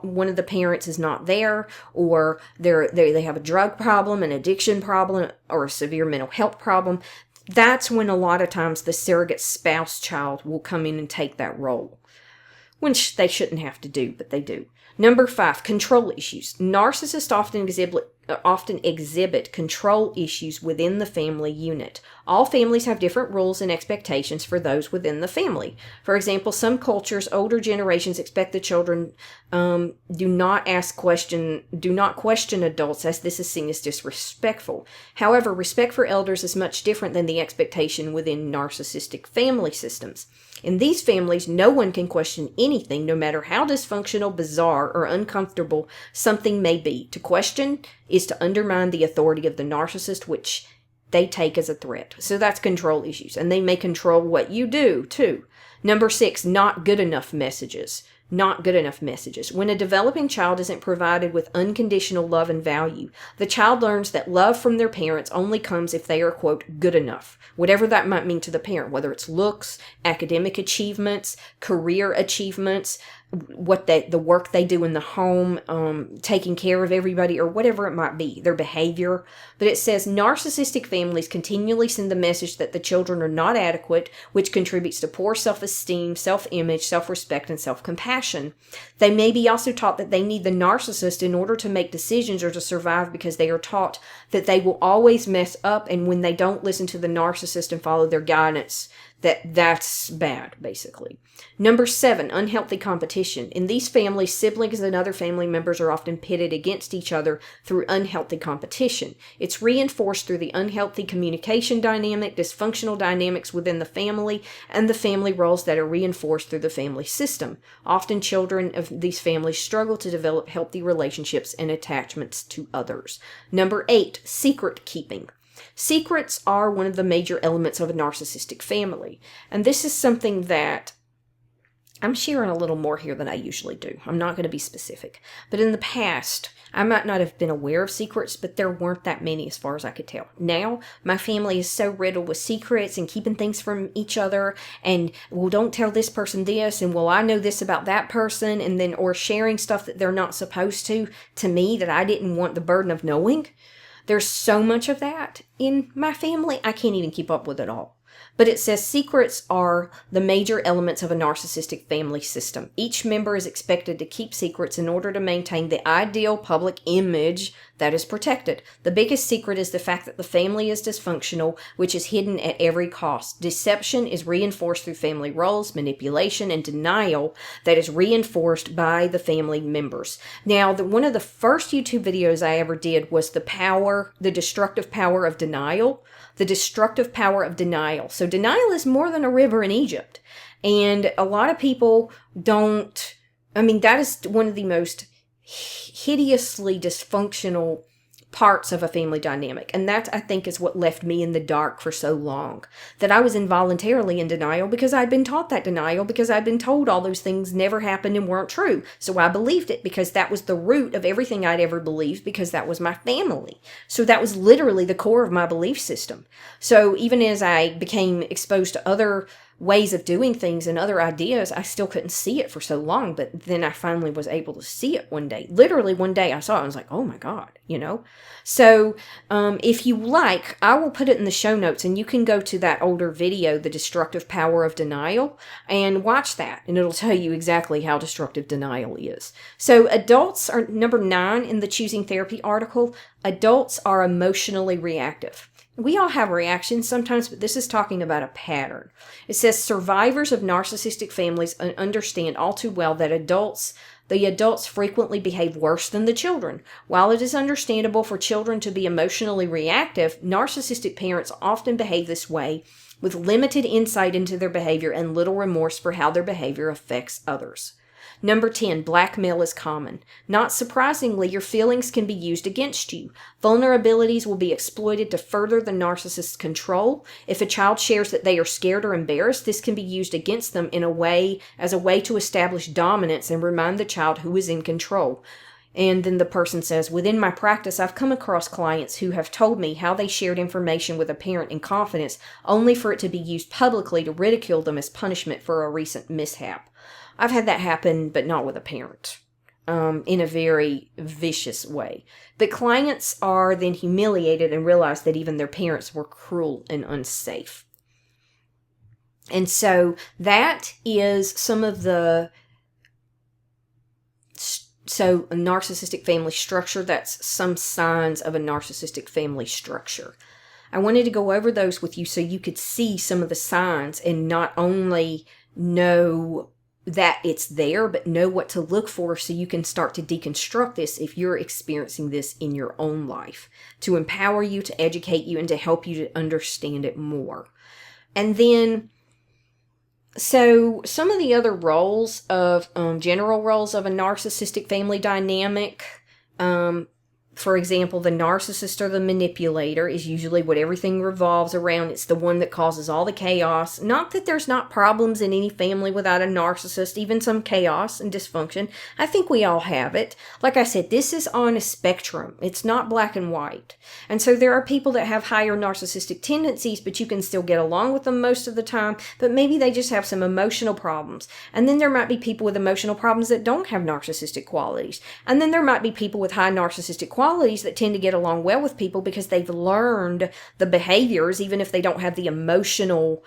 B: one of the parents is not there, or they have a drug problem, an addiction problem, or a severe mental health problem, that's when a lot of times the surrogate spouse child will come in and take that role. Which they shouldn't have to do, but they do. Number 5, control issues. Narcissists often exhibit control issues within the family unit. All families have different rules and expectations for those within the family. For example, some cultures, older generations expect the children do not question adults, as this is seen as disrespectful. However, respect for elders is much different than the expectation within narcissistic family systems. In these families, no one can question anything, no matter how dysfunctional, bizarre, or uncomfortable something may be. To question is to undermine the authority of the narcissist, which they take as a threat. So that's control issues. And they may control what you do, too. Number 6, not good enough messages. Not good enough messages. When a developing child isn't provided with unconditional love and value, the child learns that love from their parents only comes if they are, quote, good enough. Whatever that might mean to the parent, whether it's looks, academic achievements, career achievements, the work they do in the home, taking care of everybody, or whatever it might be, their behavior. But it says narcissistic families continually send the message that the children are not adequate, which contributes to poor self-esteem, self-image, self-respect, and self-compassion. They may be also taught that they need the narcissist in order to make decisions or to survive, because they are taught that they will always mess up, and when they don't listen to the narcissist and follow their guidance, that's bad, basically. Number 7, unhealthy competition. In these families, siblings and other family members are often pitted against each other through unhealthy competition. It's reinforced through the unhealthy communication dynamic, dysfunctional dynamics within the family, and the family roles that are reinforced through the family system. Often children of these families struggle to develop healthy relationships and attachments to others. Number 8, secret keeping. Secrets are one of the major elements of a narcissistic family. And this is something that I'm sharing a little more here than I usually do. I'm not going to be specific. But in the past, I might not have been aware of secrets, but there weren't that many as far as I could tell. Now, my family is so riddled with secrets and keeping things from each other, and, well, don't tell this person this, and, well, I know this about that person, and then, or sharing stuff that they're not supposed to me that I didn't want the burden of knowing. There's so much of that in my family, I can't even keep up with it all. But it says secrets are the major elements of a narcissistic family system. Each member is expected to keep secrets in order to maintain the ideal public image that is protected. The biggest secret is the fact that the family is dysfunctional, which is hidden at every cost. Deception is reinforced through family roles, manipulation, and denial that is reinforced by the family members. Now, one of the first YouTube videos I ever did was the destructive power of denial. The destructive power of denial. So denial is more than a river in Egypt. And a lot of people that is one of the most hideously dysfunctional parts of a family dynamic. And that, I think, is what left me in the dark for so long. That I was involuntarily in denial because I'd been taught that denial, because I'd been told all those things never happened and weren't true. So I believed it because that was the root of everything I'd ever believed, because that was my family. So that was literally the core of my belief system. So even as I became exposed to other ways of doing things and other ideas, I still couldn't see it for so long. But then I finally was able to see it one day. Literally one day I saw it. I was like, oh my God, So if you like, I will put it in the show notes, and you can go to that older video, The Destructive Power of Denial, and watch that. And it'll tell you exactly how destructive denial is. So adults are number 9 in the Choosing Therapy article. Adults are emotionally reactive. We all have reactions sometimes, but this is talking about a pattern. It says survivors of narcissistic families understand all too well that the adults frequently behave worse than the children. While it is understandable for children to be emotionally reactive, narcissistic parents often behave this way with limited insight into their behavior and little remorse for how their behavior affects others. Number 10, blackmail is common. Not surprisingly, your feelings can be used against you. Vulnerabilities will be exploited to further the narcissist's control. If a child shares that they are scared or embarrassed, this can be used against them as a way to establish dominance and remind the child who is in control. And then the person says, within my practice, I've come across clients who have told me how they shared information with a parent in confidence, only for it to be used publicly to ridicule them as punishment for a recent mishap. I've had that happen, but not with a parent, in a very vicious way. The clients are then humiliated and realize that even their parents were cruel and unsafe. And so that is some of a narcissistic family structure. That's some signs of a narcissistic family structure. I wanted to go over those with you so you could see some of the signs and not only know that it's there, but know what to look for so you can start to deconstruct this if you're experiencing this in your own life, to empower you, to educate you, and to help you to understand it more. And then, so some of the other roles of, general roles of a narcissistic family dynamic, for example, the narcissist or the manipulator is usually what everything revolves around. It's the one that causes all the chaos. Not that there's not problems in any family without a narcissist, even some chaos and dysfunction. I think we all have it. Like I said, this is on a spectrum. It's not black and white. And so there are people that have higher narcissistic tendencies, but you can still get along with them most of the time, but maybe they just have some emotional problems. And then there might be people with emotional problems that don't have narcissistic qualities. And then there might be people with high narcissistic qualities that tend to get along well with people because they've learned the behaviors, even if they don't have the emotional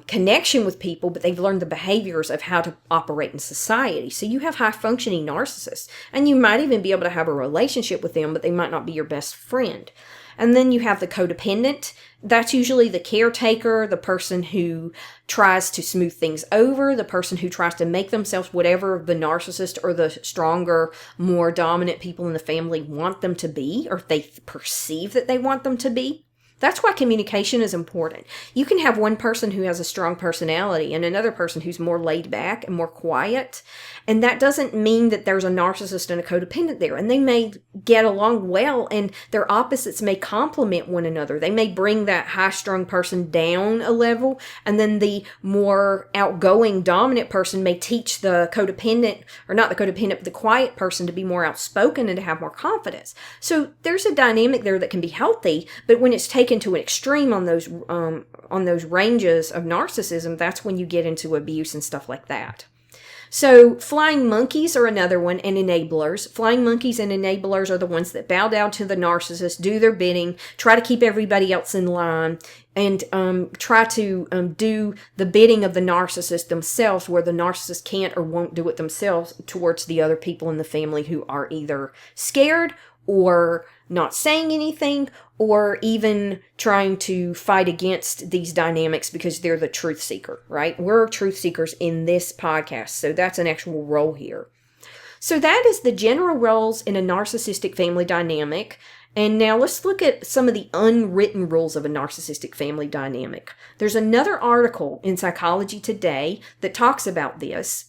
B: connection with people, but they've learned the behaviors of how to operate in society. So you have high functioning narcissists, and you might even be able to have a relationship with them, but they might not be your best friend. And then you have the codependent. That's usually the caretaker, the person who tries to smooth things over, the person who tries to make themselves whatever the narcissist or the stronger, more dominant people in the family want them to be, or they perceive that they want them to be. That's why communication is important. You can have one person who has a strong personality and another person who's more laid back and more quiet. And that doesn't mean that there's a narcissist and a codependent there. And they may get along well, and their opposites may complement one another. They may bring that high-strung person down a level, and then the more outgoing, dominant person may teach the codependent, or not the codependent, but the quiet person to be more outspoken and to have more confidence. So there's a dynamic there that can be healthy, but when it's taken to an extreme on those ranges of narcissism, that's when you get into abuse and stuff like that. So flying monkeys are another one, and enablers. Flying monkeys and enablers are the ones that bow down to the narcissist, do their bidding, try to keep everybody else in line, and try to do the bidding of the narcissist themselves, where the narcissist can't or won't do it themselves towards the other people in the family who are either scared or not saying anything, or even trying to fight against these dynamics because they're the truth seeker, right? We're truth seekers in this podcast, so that's an actual role here. So that is the general roles in a narcissistic family dynamic. And now let's look at some of the unwritten rules of a narcissistic family dynamic. There's another article in Psychology Today that talks about this.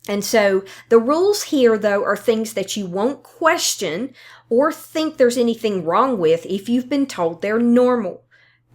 B: And so the rules here, though, are things that you won't question or think there's anything wrong with if you've been told they're normal.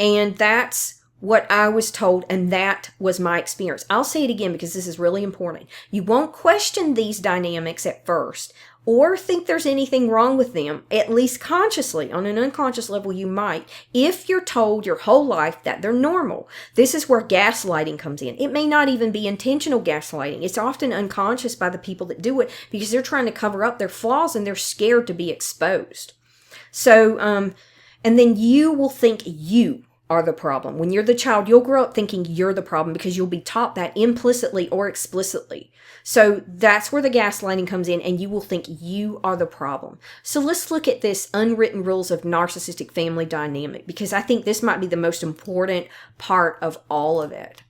B: And that's what I was told, and that was my experience. I'll say it again because this is really important. You won't question these dynamics at first or think there's anything wrong with them, at least consciously. On an unconscious level, you might, if you're told your whole life that they're normal. This is where gaslighting comes in. It may not even be intentional gaslighting. It's often unconscious by the people that do it because they're trying to cover up their flaws and they're scared to be exposed. So, and then you will think you are the problem. When you're the child, you'll grow up thinking you're the problem because you'll be taught that implicitly or explicitly. So that's where the gaslighting comes in, and you will think you are the problem. So let's look at this unwritten rules of narcissistic family dynamic, because I think this might be the most important part of all of it.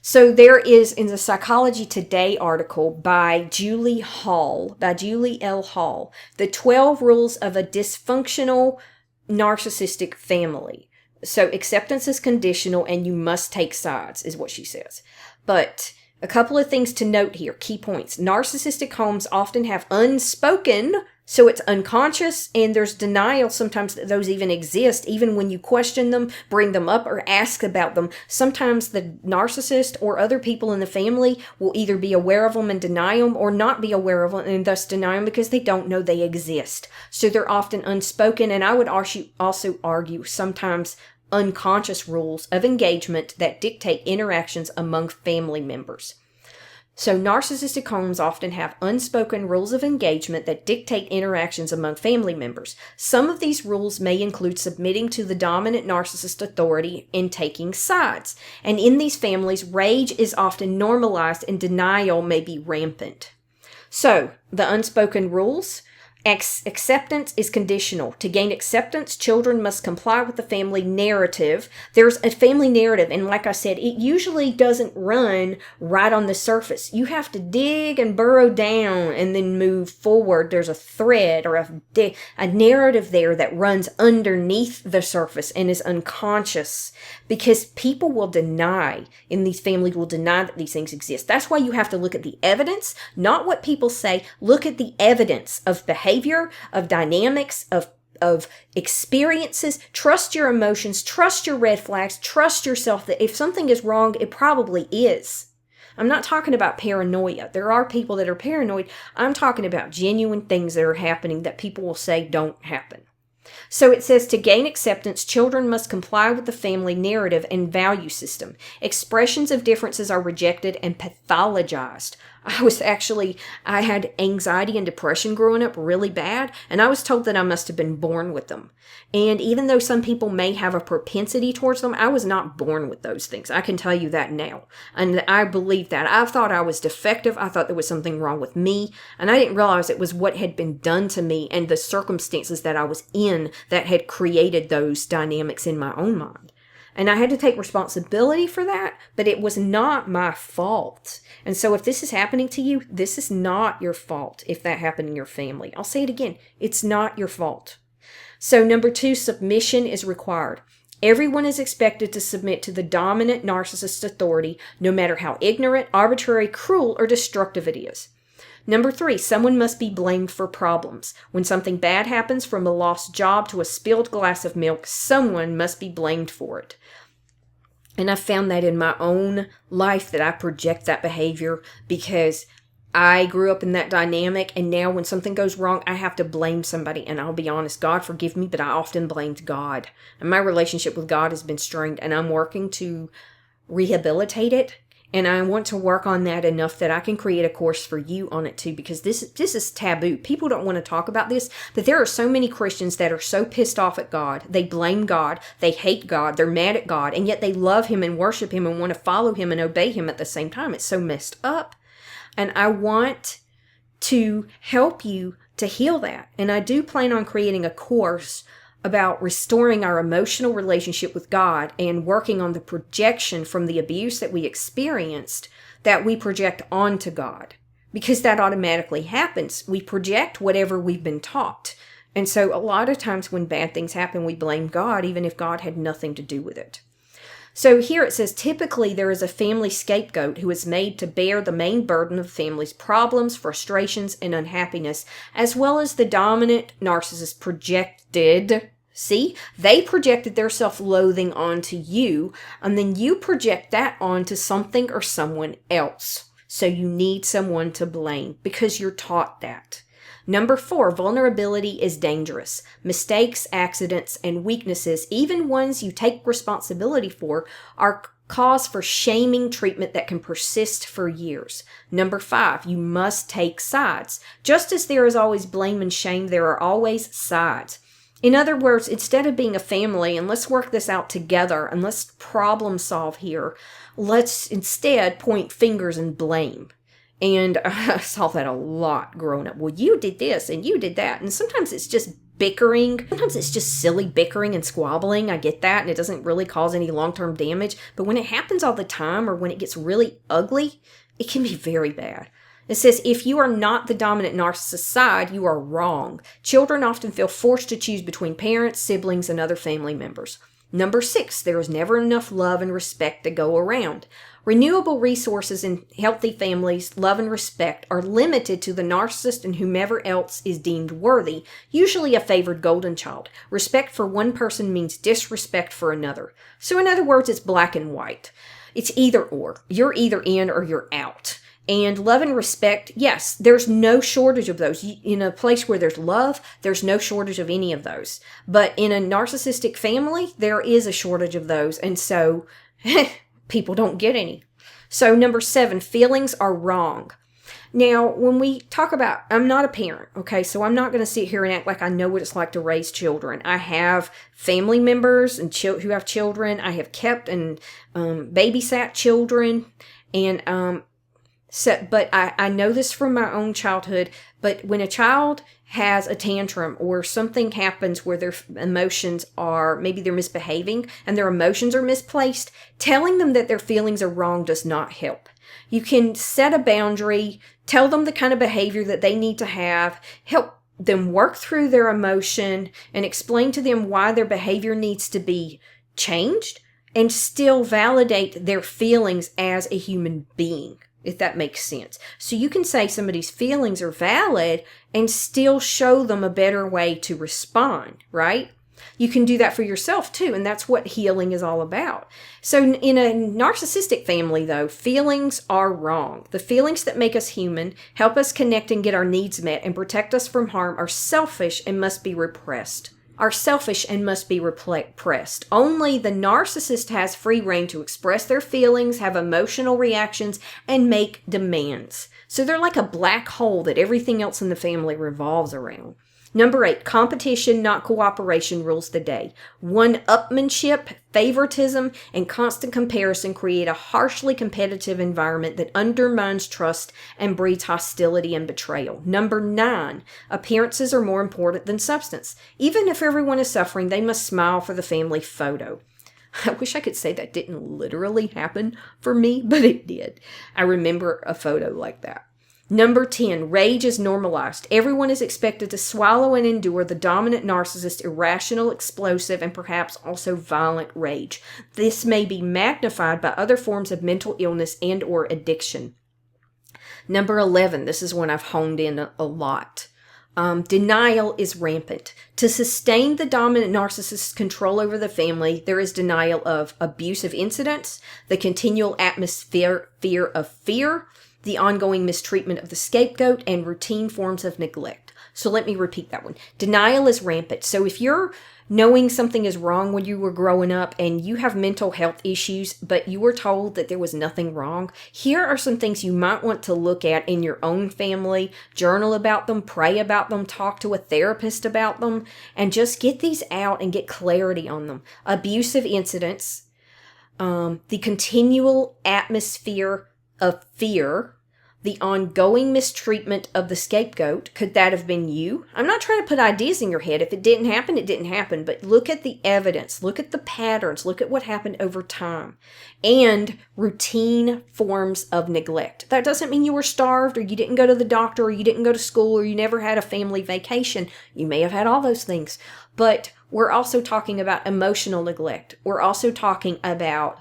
B: So there is, in the Psychology Today article by Julie L. Hall, the 12 rules of a dysfunctional narcissistic family. So acceptance is conditional and you must take sides, is what she says. But a couple of things to note here, key points. Narcissistic homes often have unspoken, so it's unconscious, and there's denial sometimes that those even exist, even when you question them, bring them up, or ask about them. Sometimes the narcissist or other people in the family will either be aware of them and deny them, or not be aware of them and thus deny them because they don't know they exist. So they're often unspoken, and I would also argue sometimes unconscious rules of engagement that dictate interactions among family members. So narcissistic homes often have unspoken rules of engagement that dictate interactions among family members. Some of these rules may include submitting to the dominant narcissist authority and taking sides. And in these families, rage is often normalized and denial may be rampant. So the unspoken rules. Acceptance is conditional. To gain acceptance, children must comply with the family narrative. There's a family narrative, and like I said, it usually doesn't run right on the surface. You have to dig and burrow down and then move forward. There's a thread or a narrative there that runs underneath the surface and is unconscious, because people will deny, in these families will deny that these things exist. That's why you have to look at the evidence, not what people say. Look at the evidence of behavior, of dynamics, of experiences. Trust your emotions, trust your red flags, trust yourself that if something is wrong, it probably is. I'm not talking about paranoia. There are people that are paranoid. I'm talking about genuine things that are happening that people will say don't happen. So it says, to gain acceptance, children must comply with the family narrative and value system. Expressions of differences are rejected and pathologized. I had anxiety and depression growing up really bad, and I was told that I must have been born with them. And even though some people may have a propensity towards them, I was not born with those things. I can tell you that now. And I believe that. I thought I was defective. I thought there was something wrong with me. And I didn't realize it was what had been done to me and the circumstances that I was in that had created those dynamics in my own mind. And I had to take responsibility for that, but it was not my fault. And so if this is happening to you, this is not your fault if that happened in your family. I'll say it again. It's not your fault. So number 2, submission is required. Everyone is expected to submit to the dominant narcissist authority, no matter how ignorant, arbitrary, cruel, or destructive it is. Number 3, someone must be blamed for problems. When something bad happens, from a lost job to a spilled glass of milk, someone must be blamed for it. And I found that in my own life that I project that behavior because I grew up in that dynamic, and now when something goes wrong, I have to blame somebody. And I'll be honest, God forgive me, but I often blamed God. And my relationship with God has been strained, and I'm working to rehabilitate it. And I want to work on that enough that I can create a course for you on it too, because this is taboo. People don't want to talk about this, but there are so many Christians that are so pissed off at God. They blame God. They hate God. They're mad at God. And yet they love Him and worship Him and want to follow Him and obey Him at the same time. It's so messed up. And I want to help you to heal that. And I do plan on creating a course about restoring our emotional relationship with God and working on the projection from the abuse that we experienced that we project onto God. Because that automatically happens. We project whatever we've been taught. And so a lot of times when bad things happen, we blame God, even if God had nothing to do with it. So here it says, typically there is a family scapegoat who is made to bear the main burden of the family's problems, frustrations, and unhappiness, as well as the dominant narcissist projected. See, they projected their self-loathing onto you, and then you project that onto something or someone else. So you need someone to blame because you're taught that. Number 4, vulnerability is dangerous. Mistakes, accidents, and weaknesses, even ones you take responsibility for, are cause for shaming treatment that can persist for years. Number 5, you must take sides. Just as there is always blame and shame, there are always sides. In other words, instead of being a family, and let's work this out together, and let's problem solve here, let's instead point fingers and blame. And I saw that a lot growing up. Well, you did this and you did that. And sometimes it's just bickering. Sometimes it's just silly bickering and squabbling. I get that. And it doesn't really cause any long-term damage. But when it happens all the time, or when it gets really ugly, it can be very bad. It says, if you are not the dominant narcissist side, you are wrong. Children often feel forced to choose between parents, siblings, and other family members. Number 6, there is never enough love and respect to go around. Renewable resources in healthy families, love and respect, are limited to the narcissist and whomever else is deemed worthy, usually a favored golden child. Respect for one person means disrespect for another. So in other words, it's black and white. It's either or. You're either in or you're out. And love and respect, yes, there's no shortage of those. In a place where there's love, there's no shortage of any of those. But in a narcissistic family, there is a shortage of those. And so people don't get any. So number 7, feelings are wrong. Now, when we talk about, I'm not a parent, okay? So I'm not going to sit here and act like I know what it's like to raise children. I have family members and who have children. I have kept and babysat children. And but I know this from my own childhood, but when a child has a tantrum or something happens where their emotions are, maybe they're misbehaving and their emotions are misplaced, telling them that their feelings are wrong does not help. You can set a boundary, tell them the kind of behavior that they need to have, help them work through their emotion, and explain to them why their behavior needs to be changed, and still validate their feelings as a human being, if that makes sense. So you can say somebody's feelings are valid and still show them a better way to respond, right? You can do that for yourself too, and that's what healing is all about. So in a narcissistic family, though, feelings are wrong. The feelings that make us human, help us connect and get our needs met, and protect us from harm are selfish and must be repressed. Only the narcissist has free rein to express their feelings, have emotional reactions, and make demands. So they're like a black hole that everything else in the family revolves around. Number 8, competition, not cooperation, rules the day. One-upmanship, favoritism, and constant comparison create a harshly competitive environment that undermines trust and breeds hostility and betrayal. Number 9, appearances are more important than substance. Even if everyone is suffering, they must smile for the family photo. I wish I could say that didn't literally happen for me, but it did. I remember a photo like that. Number 10, rage is normalized. Everyone is expected to swallow and endure the dominant narcissist's irrational, explosive, and perhaps also violent rage. This may be magnified by other forms of mental illness and or addiction. Number 11, this is one I've honed in a lot. Denial is rampant. To sustain the dominant narcissist's control over the family, there is denial of abusive incidents, the continual atmosphere of fear, the ongoing mistreatment of the scapegoat, and routine forms of neglect. So let me repeat that one. Denial is rampant. So if you're knowing something is wrong when you were growing up and you have mental health issues, but you were told that there was nothing wrong, here are some things you might want to look at in your own family, journal about them, pray about them, talk to a therapist about them, and just get these out and get clarity on them. Abusive incidents, the continual atmosphere of fear, the ongoing mistreatment of the scapegoat. Could that have been you? I'm not trying to put ideas in your head. If it didn't happen, it didn't happen. But look at the evidence. Look at the patterns. Look at what happened over time. And routine forms of neglect. That doesn't mean you were starved or you didn't go to the doctor or you didn't go to school or you never had a family vacation. You may have had all those things. But we're also talking about emotional neglect. We're also talking about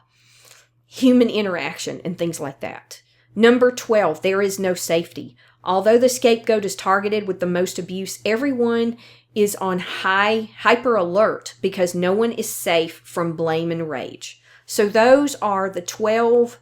B: human interaction and things like that. Number 12, there is no safety. Although the scapegoat is targeted with the most abuse, everyone is on hyper alert because no one is safe from blame and rage. So those are the 12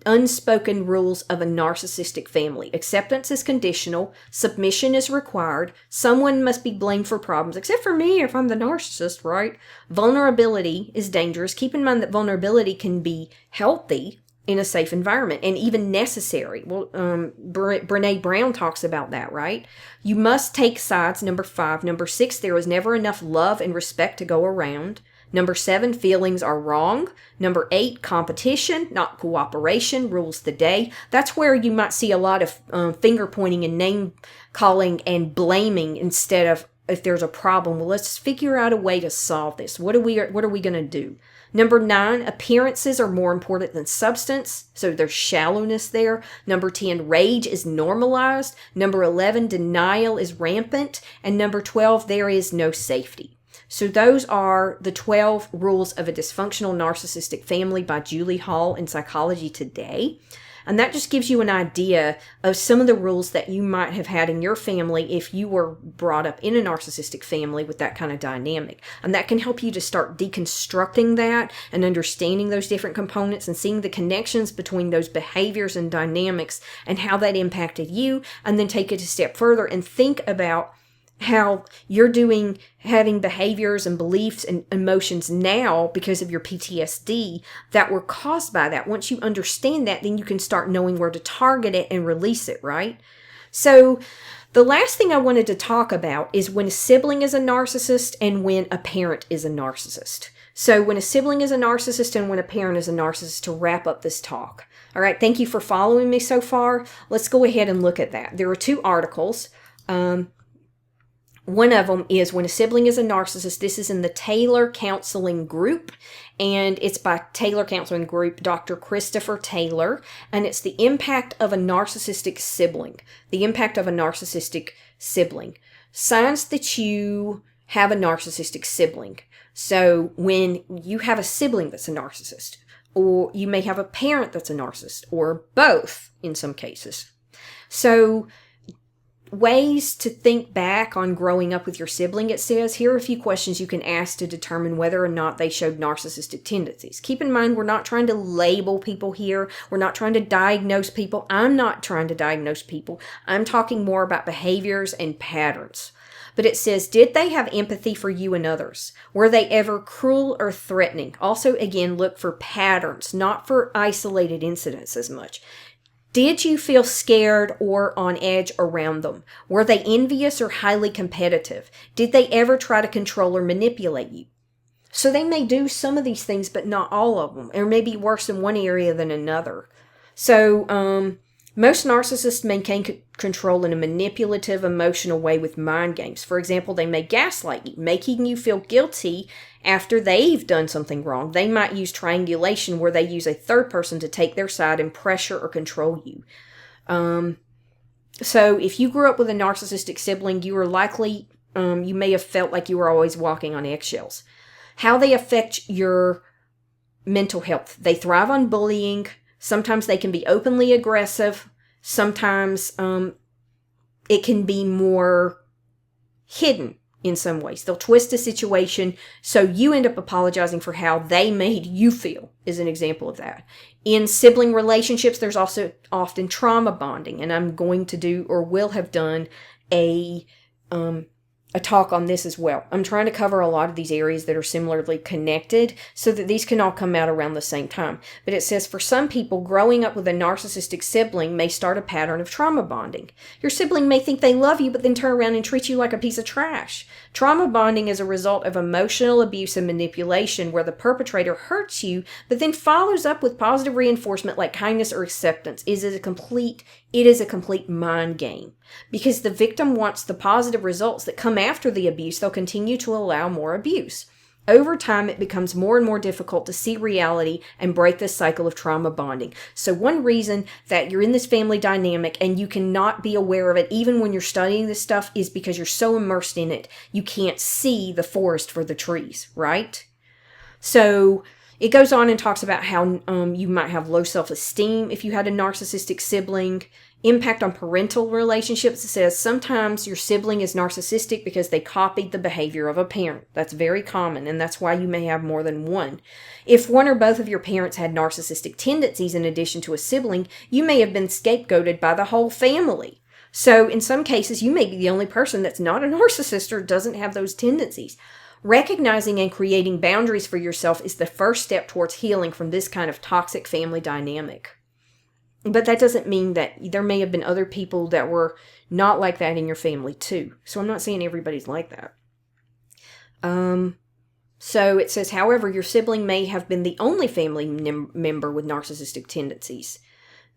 B: unspoken rules of a narcissistic family. Acceptance is conditional. Submission is required. Someone must be blamed for problems, except for me if I'm the narcissist, right? Vulnerability is dangerous. Keep in mind that vulnerability can be healthy in a safe environment and even necessary. Well, Brene Brown talks about that, right? You must take sides, number 5. Number 6, there is never enough love and respect to go around. Number 7, feelings are wrong. Number 8, competition, not cooperation, rules the day. That's where you might see a lot of finger pointing and name calling and blaming instead of, if there's a problem, well, let's figure out a way to solve this. What are we going to do? Number 9, appearances are more important than substance, so there's shallowness there. Number 10, rage is normalized. Number 11, denial is rampant. And number 12, there is no safety. So those are the 12 rules of a dysfunctional narcissistic family by Julie Hall in Psychology Today. And that just gives you an idea of some of the rules that you might have had in your family if you were brought up in a narcissistic family with that kind of dynamic. And that can help you to start deconstructing that and understanding those different components and seeing the connections between those behaviors and dynamics and how that impacted you. And then take it a step further and think about how you're having behaviors and beliefs and emotions now because of your PTSD that were caused by that. Once you understand that, then you can start knowing where to target it and release it, right? So the last thing I wanted to talk about is when a sibling is a narcissist and when a parent is a narcissist. So when a sibling is a narcissist and when a parent is a narcissist, to wrap up this talk. All right, thank you for following me so far. Let's go ahead and look at that. There are 2 articles. One of them is when a sibling is a narcissist. This is in the Taylor Counseling Group, and it's by Taylor Counseling Group, Dr. Christopher Taylor, and it's the impact of a narcissistic sibling. The impact of a narcissistic sibling. Signs that you have a narcissistic sibling. So when you have a sibling that's a narcissist, or you may have a parent that's a narcissist, or both in some cases. So ways to think back on growing up with your sibling, it says, here are a few questions you can ask to determine whether or not they showed narcissistic tendencies. Keep in mind, we're not trying to label people here. We're not trying to diagnose people. I'm not trying to diagnose people. I'm talking more about behaviors and patterns. But it says, did they have empathy for you and others? Were they ever cruel or threatening? Also, again, look for patterns, not for isolated incidents as much. Did you feel scared or on edge around them? Were they envious or highly competitive? Did they ever try to control or manipulate you? So they may do some of these things, but not all of them, or maybe worse in one area than another. So most narcissists maintain control in a manipulative, emotional way with mind games. For example, they may gaslight you, making you feel guilty after they've done something wrong. They might use triangulation, where they use a third person to take their side and pressure or control you. So if you grew up with a narcissistic sibling, you are likely, you may have felt like you were always walking on eggshells. How they affect your mental health. They thrive on bullying. Sometimes they can be openly aggressive. Sometimes it can be more hidden in some ways. They'll twist a situation so you end up apologizing for how they made you feel, is an example of that. In sibling relationships, there's also often trauma bonding, and I'm going to do, or will have done, a talk on this as well. I'm trying to cover a lot of these areas that are similarly connected so that these can all come out around the same time. But it says, for some people, growing up with a narcissistic sibling may start a pattern of trauma bonding. Your sibling may think they love you, but then turn around and treat you like a piece of trash. Trauma bonding is a result of emotional abuse and manipulation, where the perpetrator hurts you, but then follows up with positive reinforcement like kindness or acceptance. It is a complete mind game. Because the victim wants the positive results that come after the abuse, they'll continue to allow more abuse. Over time, it becomes more and more difficult to see reality and break this cycle of trauma bonding. So one reason that you're in this family dynamic and you cannot be aware of it, even when you're studying this stuff, is because you're so immersed in it, you can't see the forest for the trees, right? So It goes on and talks about how you might have low self-esteem if you had a narcissistic sibling. Impact on parental relationships. It says sometimes your sibling is narcissistic because they copied the behavior of a parent. That's very common, and that's why you may have more than one. If one or both of your parents had narcissistic tendencies in addition to a sibling, you may have been scapegoated by the whole family. So in some cases, you may be the only person that's not a narcissist or doesn't have those tendencies. Recognizing and creating boundaries for yourself is the first step towards healing from this kind of toxic family dynamic. But that doesn't mean that there may have been other people that were not like that in your family too. So I'm not saying everybody's like that. So it says, however, your sibling may have been the only family member with narcissistic tendencies.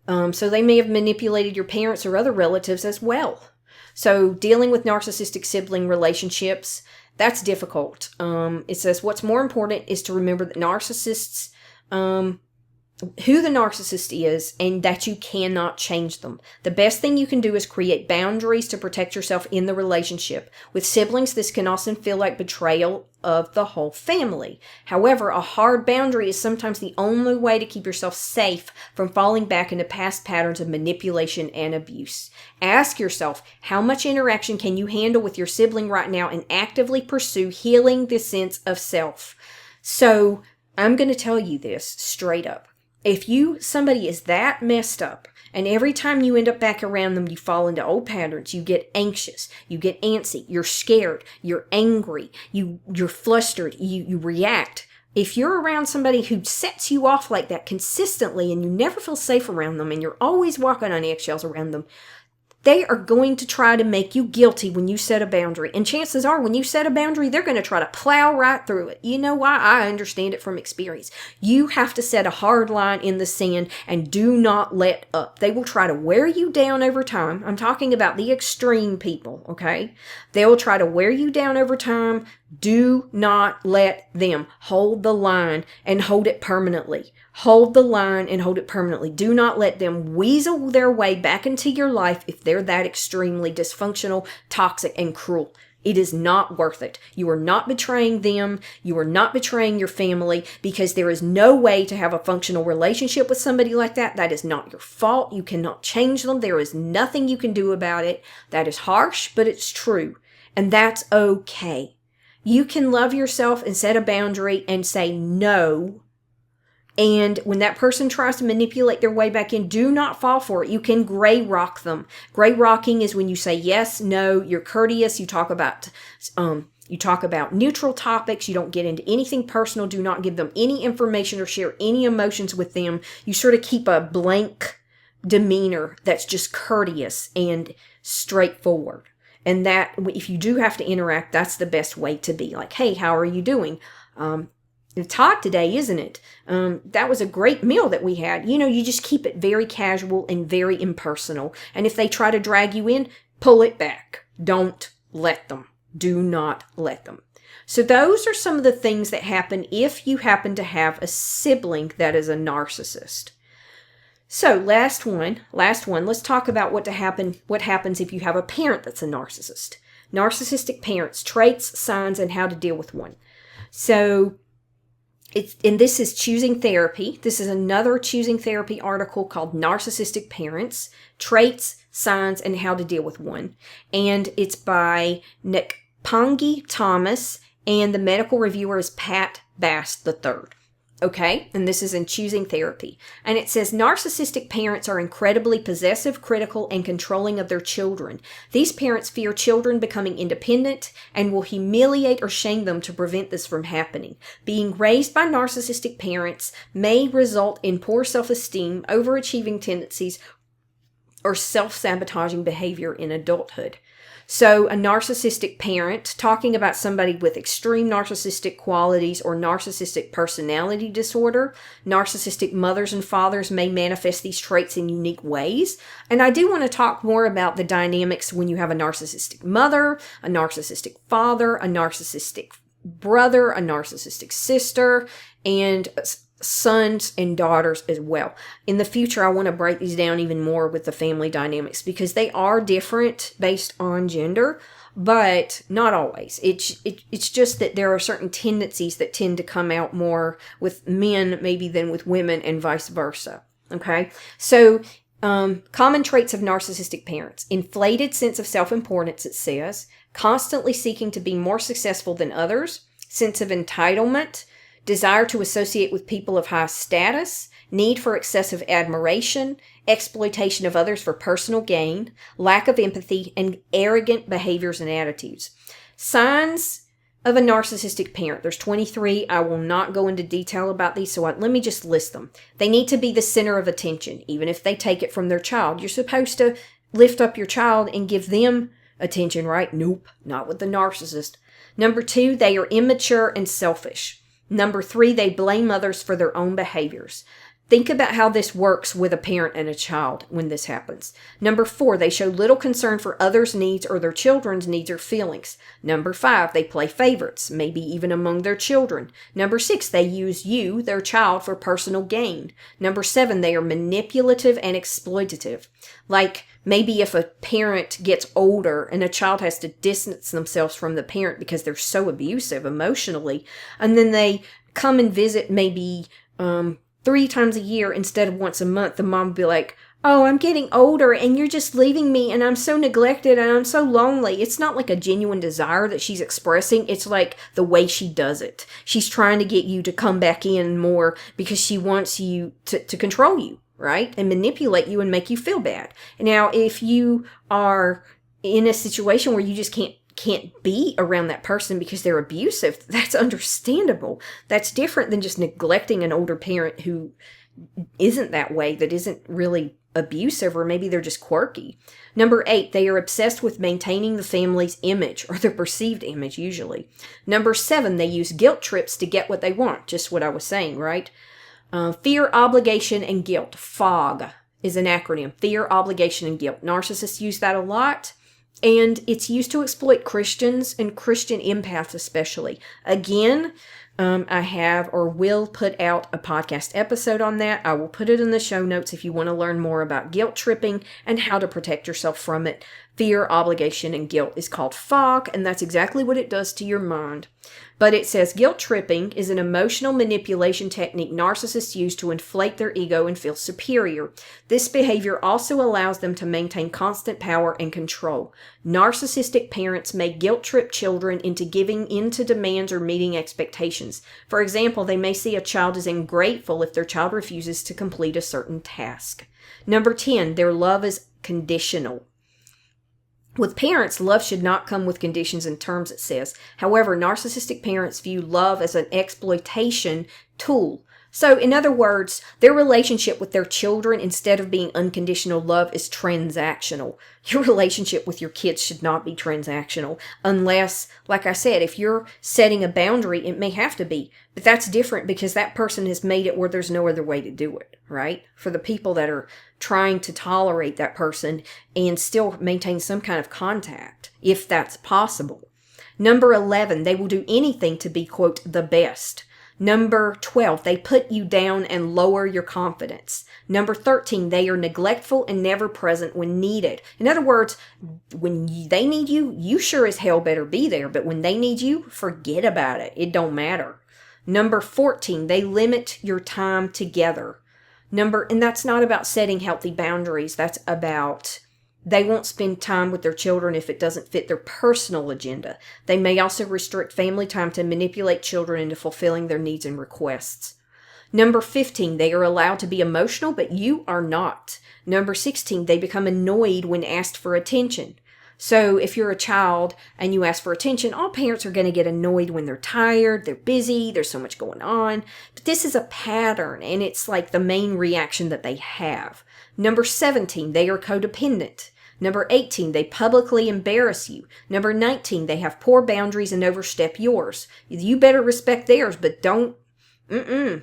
B: So they may have manipulated your parents or other relatives as well. So dealing with narcissistic sibling relationships, that's difficult. It says what's more important is to remember that narcissists, who the narcissist is, and that you cannot change them. The best thing you can do is create boundaries to protect yourself in the relationship. With siblings, this can often feel like betrayal of the whole family. However, a hard boundary is sometimes the only way to keep yourself safe from falling back into past patterns of manipulation and abuse. Ask yourself, how much interaction can you handle with your sibling right now, and actively pursue healing the sense of self. So, I'm going to tell you this straight up. If somebody is that messed up, and every time you end up back around them, you fall into old patterns, you get anxious, you get antsy, you're scared, you're angry, you're flustered, you react. If you're around somebody who sets you off like that consistently and you never feel safe around them and you're always walking on eggshells around them, they are going to try to make you guilty when you set a boundary. And chances are, when you set a boundary, they're going to try to plow right through it. You know why? I understand it from experience. You have to set a hard line in the sand and do not let up. They will try to wear you down over time. I'm talking about the extreme people, okay? They will try to wear you down over time. Do not let them. Hold the line and hold it permanently. Hold the line and hold it permanently. Do not let them weasel their way back into your life if they're that extremely dysfunctional, toxic, and cruel. It is not worth it. You are not betraying them. You are not betraying your family, because there is no way to have a functional relationship with somebody like that. That is not your fault. You cannot change them. There is nothing you can do about it. That is harsh, but it's true. And that's okay. You can love yourself and set a boundary and say no. And when that person tries to manipulate their way back in, do not fall for it. You can gray rock them. Gray rocking is when you say yes, no, you're courteous, you talk about neutral topics, you don't get into anything personal, do not give them any information or share any emotions with them. You sort of keep a blank demeanor that's just courteous and straightforward. And that, if you do have to interact, that's the best way to be. Like, hey, how are you doing? It's hot today, isn't it? That was a great meal that we had. You just keep it very casual and very impersonal. And if they try to drag you in, pull it back. Don't let them. Do not let them. So those are some of the things that happen if you happen to have a sibling that is a narcissist. So last one, let's talk about what happens if you have a parent that's a narcissist. Narcissistic parents, traits, signs, and how to deal with one. So this is Choosing Therapy. This is another Choosing Therapy article called Narcissistic Parents, Traits, Signs, and How to Deal with One. And it's by Nekpangi Thomas, and the medical reviewer is Pat Bass III. Okay, and this is in Choosing Therapy. And it says, narcissistic parents are incredibly possessive, critical, and controlling of their children. These parents fear children becoming independent and will humiliate or shame them to prevent this from happening. Being raised by narcissistic parents may result in poor self-esteem, overachieving tendencies, or self-sabotaging behavior in adulthood. So a narcissistic parent, talking about somebody with extreme narcissistic qualities or narcissistic personality disorder. Narcissistic mothers and fathers may manifest these traits in unique ways. And I do want to talk more about the dynamics when you have a narcissistic mother, a narcissistic father, a narcissistic brother, a narcissistic sister, and sons and daughters as well. In the future, I want to break these down even more with the family dynamics, because they are different based on gender. but not always. It's just that there are certain tendencies that tend to come out more with men maybe than with women, and vice versa. Okay, so common traits of narcissistic parents: inflated sense of self-importance, it says, constantly seeking to be more successful than others, sense of entitlement, desire to associate with people of high status, need for excessive admiration, exploitation of others for personal gain, lack of empathy, and arrogant behaviors and attitudes. Signs of a narcissistic parent. There's 23. I will not go into detail about these, so let me just list them. They need to be the center of attention, even if they take it from their child. You're supposed to lift up your child and give them attention, right? Nope, not with the narcissist. Number 2, they are immature and selfish. Number 3, they blame others for their own behaviors. Think about how this works with a parent and a child when this happens. Number 4, they show little concern for others' needs or their children's needs or feelings. Number 5, they play favorites, maybe even among their children. Number 6, they use you, their child, for personal gain. Number 7, they are manipulative and exploitative. Like maybe if a parent gets older and a child has to distance themselves from the parent because they're so abusive emotionally, and then they come and visit maybe 3 times a year instead of once a month, the mom would be like, oh, I'm getting older and you're just leaving me and I'm so neglected and I'm so lonely. It's not like a genuine desire that she's expressing. It's like the way she does it. She's trying to get you to come back in more because she wants you to control you, right? And manipulate you and make you feel bad. Now, if you are in a situation where you just can't be around that person because they're abusive, that's understandable. That's different than just neglecting an older parent who isn't that way, that isn't really abusive, or maybe they're just quirky. Number 8, they are obsessed with maintaining the family's image, or their perceived image usually. Number 7, they use guilt trips to get what they want, just what I was saying, right? Fear, obligation, and guilt. F.O.G is an acronym. Fear, obligation, and guilt. Narcissists use that a lot. And it's used to exploit Christians and Christian empaths especially. Again, I have or will put out a podcast episode on that. I will put it in the show notes if you want to learn more about guilt tripping and how to protect yourself from it. Fear, obligation, and guilt is called F.O.G, and that's exactly what it does to your mind. But it says guilt tripping is an emotional manipulation technique narcissists use to inflate their ego and feel superior. This behavior also allows them to maintain constant power and control. Narcissistic parents may guilt trip children into giving in to demands or meeting expectations. For example, they may see a child as ungrateful if their child refuses to complete a certain task. Number 10, their love is conditional. With parents, love should not come with conditions and terms, it says. However, narcissistic parents view love as an exploitation tool. So, in other words, their relationship with their children, instead of being unconditional love, is transactional. Your relationship with your kids should not be transactional unless, like I said, if you're setting a boundary, it may have to be. But that's different because that person has made it where there's no other way to do it, right? For the people that are trying to tolerate that person and still maintain some kind of contact, if that's possible. Number 11, they will do anything to be, quote, the best. Number 12, they put you down and lower your confidence. Number 13, they are neglectful and never present when needed. In other words, when they need you, you sure as hell better be there. But when they need you, forget about it. It don't matter. Number 14, they limit your time together. And that's not about setting healthy boundaries. That's about they won't spend time with their children if it doesn't fit their personal agenda. They may also restrict family time to manipulate children into fulfilling their needs and requests. Number 15, they are allowed to be emotional, but you are not. Number 16, they become annoyed when asked for attention. So if you're a child and you ask for attention, all parents are going to get annoyed when they're tired, they're busy, there's so much going on. But this is a pattern, and it's like the main reaction that they have. Number 17, they are codependent. Number 18, they publicly embarrass you. Number 19, they have poor boundaries and overstep yours. You better respect theirs, but don't you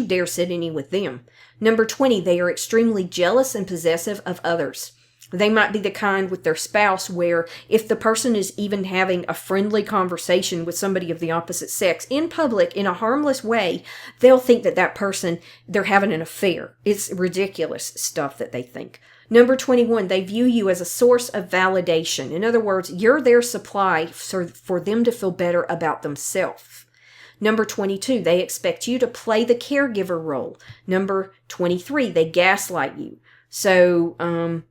B: dare sit any with them. Number 20, they are extremely jealous and possessive of others. They might be the kind with their spouse where if the person is even having a friendly conversation with somebody of the opposite sex in public in a harmless way, they'll think that person, they're having an affair. It's ridiculous stuff that they think. Number 21, they view you as a source of validation. In other words, you're their supply for them to feel better about themselves. Number 22, they expect you to play the caregiver role. Number 23, they gaslight you. So,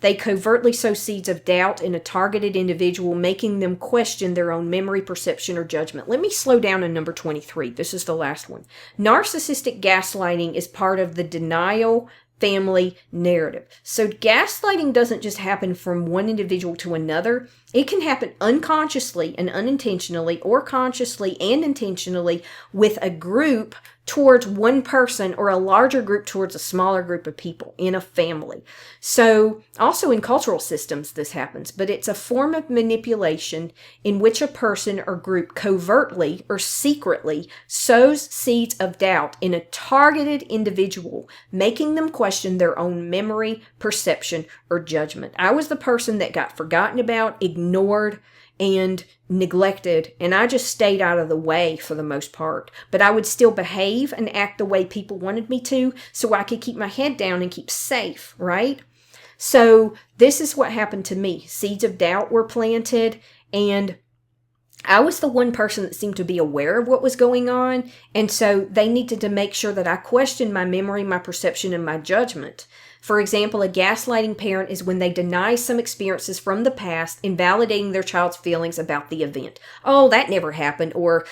B: they covertly sow seeds of doubt in a targeted individual, making them question their own memory, perception, or judgment. Let me slow down on number 23. This is the last one. Narcissistic gaslighting is part of the denial family narrative. So gaslighting doesn't just happen from one individual to another. It can happen unconsciously and unintentionally, or consciously and intentionally, with a group towards one person, or a larger group towards a smaller group of people in a family. So also in cultural systems this happens, but it's a form of manipulation in which a person or group covertly or secretly sows seeds of doubt in a targeted individual, making them question their own memory, perception, or judgment. I was the person that got forgotten about, ignored, and neglected, and I just stayed out of the way for the most part. But I would still behave and act the way people wanted me to, so I could keep my head down and keep safe, right? So this is what happened to me. Seeds of doubt were planted, and I was the one person that seemed to be aware of what was going on, and so they needed to make sure that I questioned my memory, my perception, and my judgment. For example, a gaslighting parent is when they deny some experiences from the past, invalidating their child's feelings about the event. Oh, that never happened, or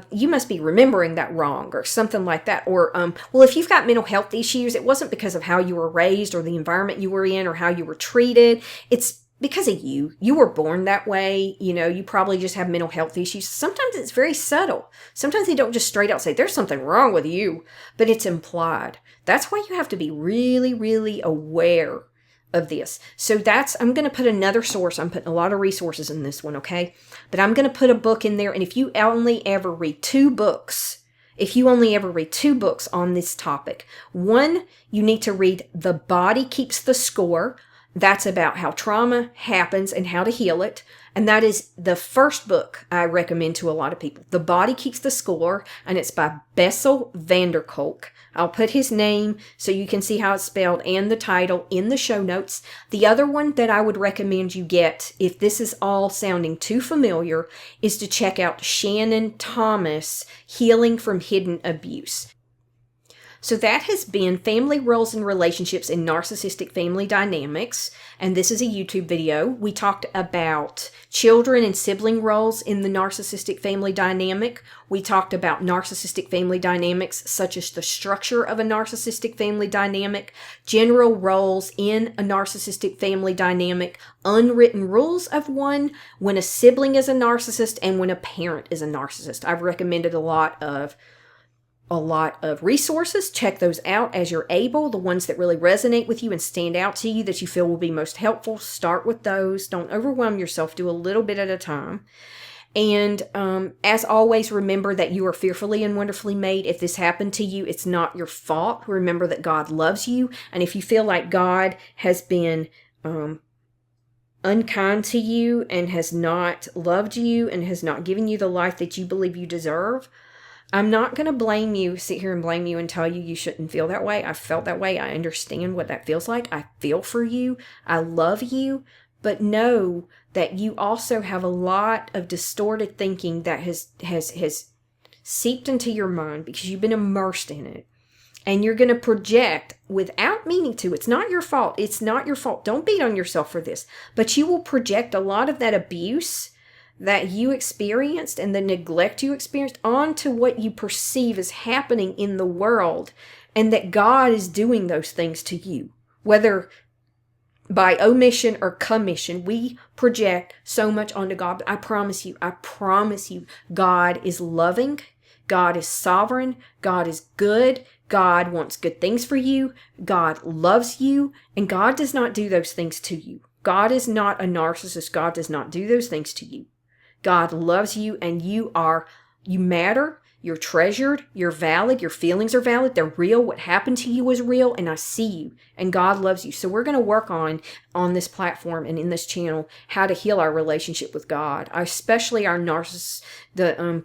B: you must be remembering that wrong, or something like that. Or, well, if you've got mental health issues, it wasn't because of how you were raised or the environment you were in or how you were treated. It's because of you. You were born that way. You know, you probably just have mental health issues. Sometimes it's very subtle. Sometimes they don't just straight out say, there's something wrong with you, but it's implied. That's why you have to be really, really aware of this. So I'm going to put another source. I'm putting a lot of resources in this one, okay? But I'm going to put a book in there. And if you only ever read two books on this topic, one, you need to read The Body Keeps the Score. That's about how trauma happens and how to heal it. And that is the first book I recommend to a lot of people. The Body Keeps the Score, and it's by Bessel van der Kolk. I'll put his name so you can see how it's spelled and the title in the show notes. The other one that I would recommend you get, if this is all sounding too familiar, is to check out Shannon Thomas, Healing from Hidden Abuse. So that has been Family Roles and Relationships in Narcissistic Family Dynamics, and this is a YouTube video. We talked about children and sibling roles in the narcissistic family dynamic. We talked about narcissistic family dynamics, such as the structure of a narcissistic family dynamic, general roles in a narcissistic family dynamic, unwritten rules of one, when a sibling is a narcissist, and when a parent is a narcissist. I've recommended a lot of resources. Check those out as you're able. The ones that really resonate with you and stand out to you that you feel will be most helpful, start with those. Don't overwhelm yourself. Do a little bit at a time. And as always, remember that you are fearfully and wonderfully made. If this happened to you, it's not your fault. Remember that God loves you. And if you feel like God has been unkind to you and has not loved you and has not given you the life that you believe you deserve, I'm not going to sit here and blame you and tell you shouldn't feel that way. I felt that way. I understand what that feels like. I feel for you. I love you. But know that you also have a lot of distorted thinking that has seeped into your mind because you've been immersed in it. And you're going to project without meaning to. It's not your fault. It's not your fault. Don't beat on yourself for this. But you will project a lot of that abuse that you experienced and the neglect you experienced onto what you perceive as happening in the world, and that God is doing those things to you. Whether by omission or commission, we project so much onto God. But I promise you, God is loving. God is sovereign. God is good. God wants good things for you. God loves you. And God does not do those things to you. God is not a narcissist. God does not do those things to you. God loves you, and you matter, you're treasured, you're valid, your feelings are valid, they're real, what happened to you is real, and I see you, and God loves you. So we're going to work on this platform and in this channel how to heal our relationship with God, especially our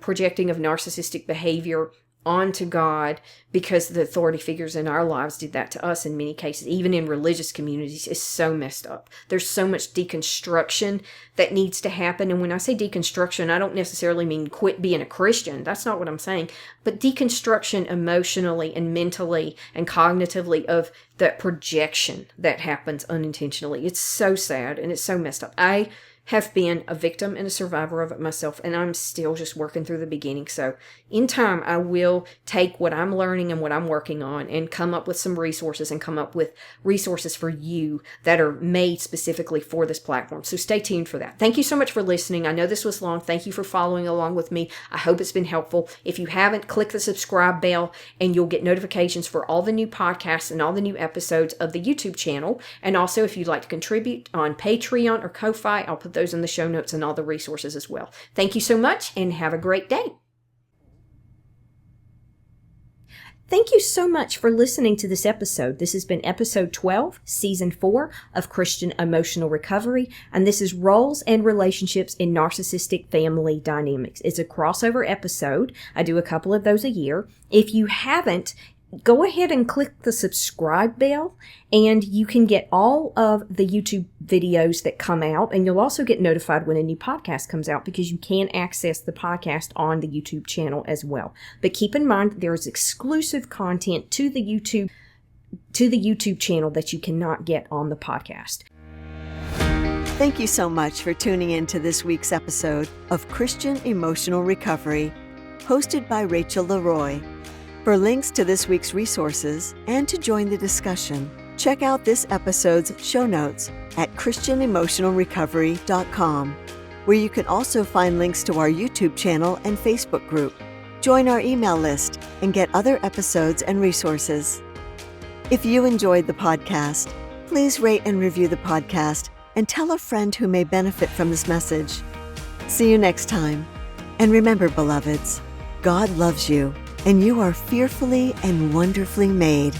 B: projecting of narcissistic behavior onto God because the authority figures in our lives did that to us in many cases, even in religious communities, is so messed up. There's so much deconstruction that needs to happen. And when I say deconstruction, I don't necessarily mean quit being a Christian. That's not what I'm saying. But deconstruction emotionally and mentally and cognitively of that projection that happens unintentionally. It's so sad and it's so messed up. I have been a victim and a survivor of it myself, and I'm still just working through the beginning. So in time, I will take what I'm learning and what I'm working on and come up with some resources and come up with resources for you that are made specifically for this platform. So stay tuned for that. Thank you so much for listening. I know this was long. Thank you for following along with me. I hope it's been helpful. If you haven't, click the subscribe bell and you'll get notifications for all the new podcasts and all the new episodes of the YouTube channel. And also, if you'd like to contribute on Patreon or Ko-Fi, I'll put those in the show notes and all the resources as well. Thank you so much and have a great day. Thank you so much for listening to this episode. This has been episode 12, season 4 of Christian Emotional Recovery, and this is Roles and Relationships in Narcissistic Family Dynamics. It's a crossover episode. I do a couple of those a year. If you haven't, go ahead and click the subscribe bell, and you can get all of the YouTube videos that come out, and you'll also get notified when a new podcast comes out because you can access the podcast on the YouTube channel as well. But keep in mind, there is exclusive content to the YouTube channel that you cannot get on the podcast.
A: Thank you so much for tuning in to this week's episode of Christian Emotional Recovery, hosted by Rachel Leroy. For links to this week's resources and to join the discussion, check out this episode's show notes at christianemotionalrecovery.com, where you can also find links to our YouTube channel and Facebook group. Join our email list and get other episodes and resources. If you enjoyed the podcast, please rate and review the podcast and tell a friend who may benefit from this message. See you next time. And remember, beloveds, God loves you, and you are fearfully and wonderfully made.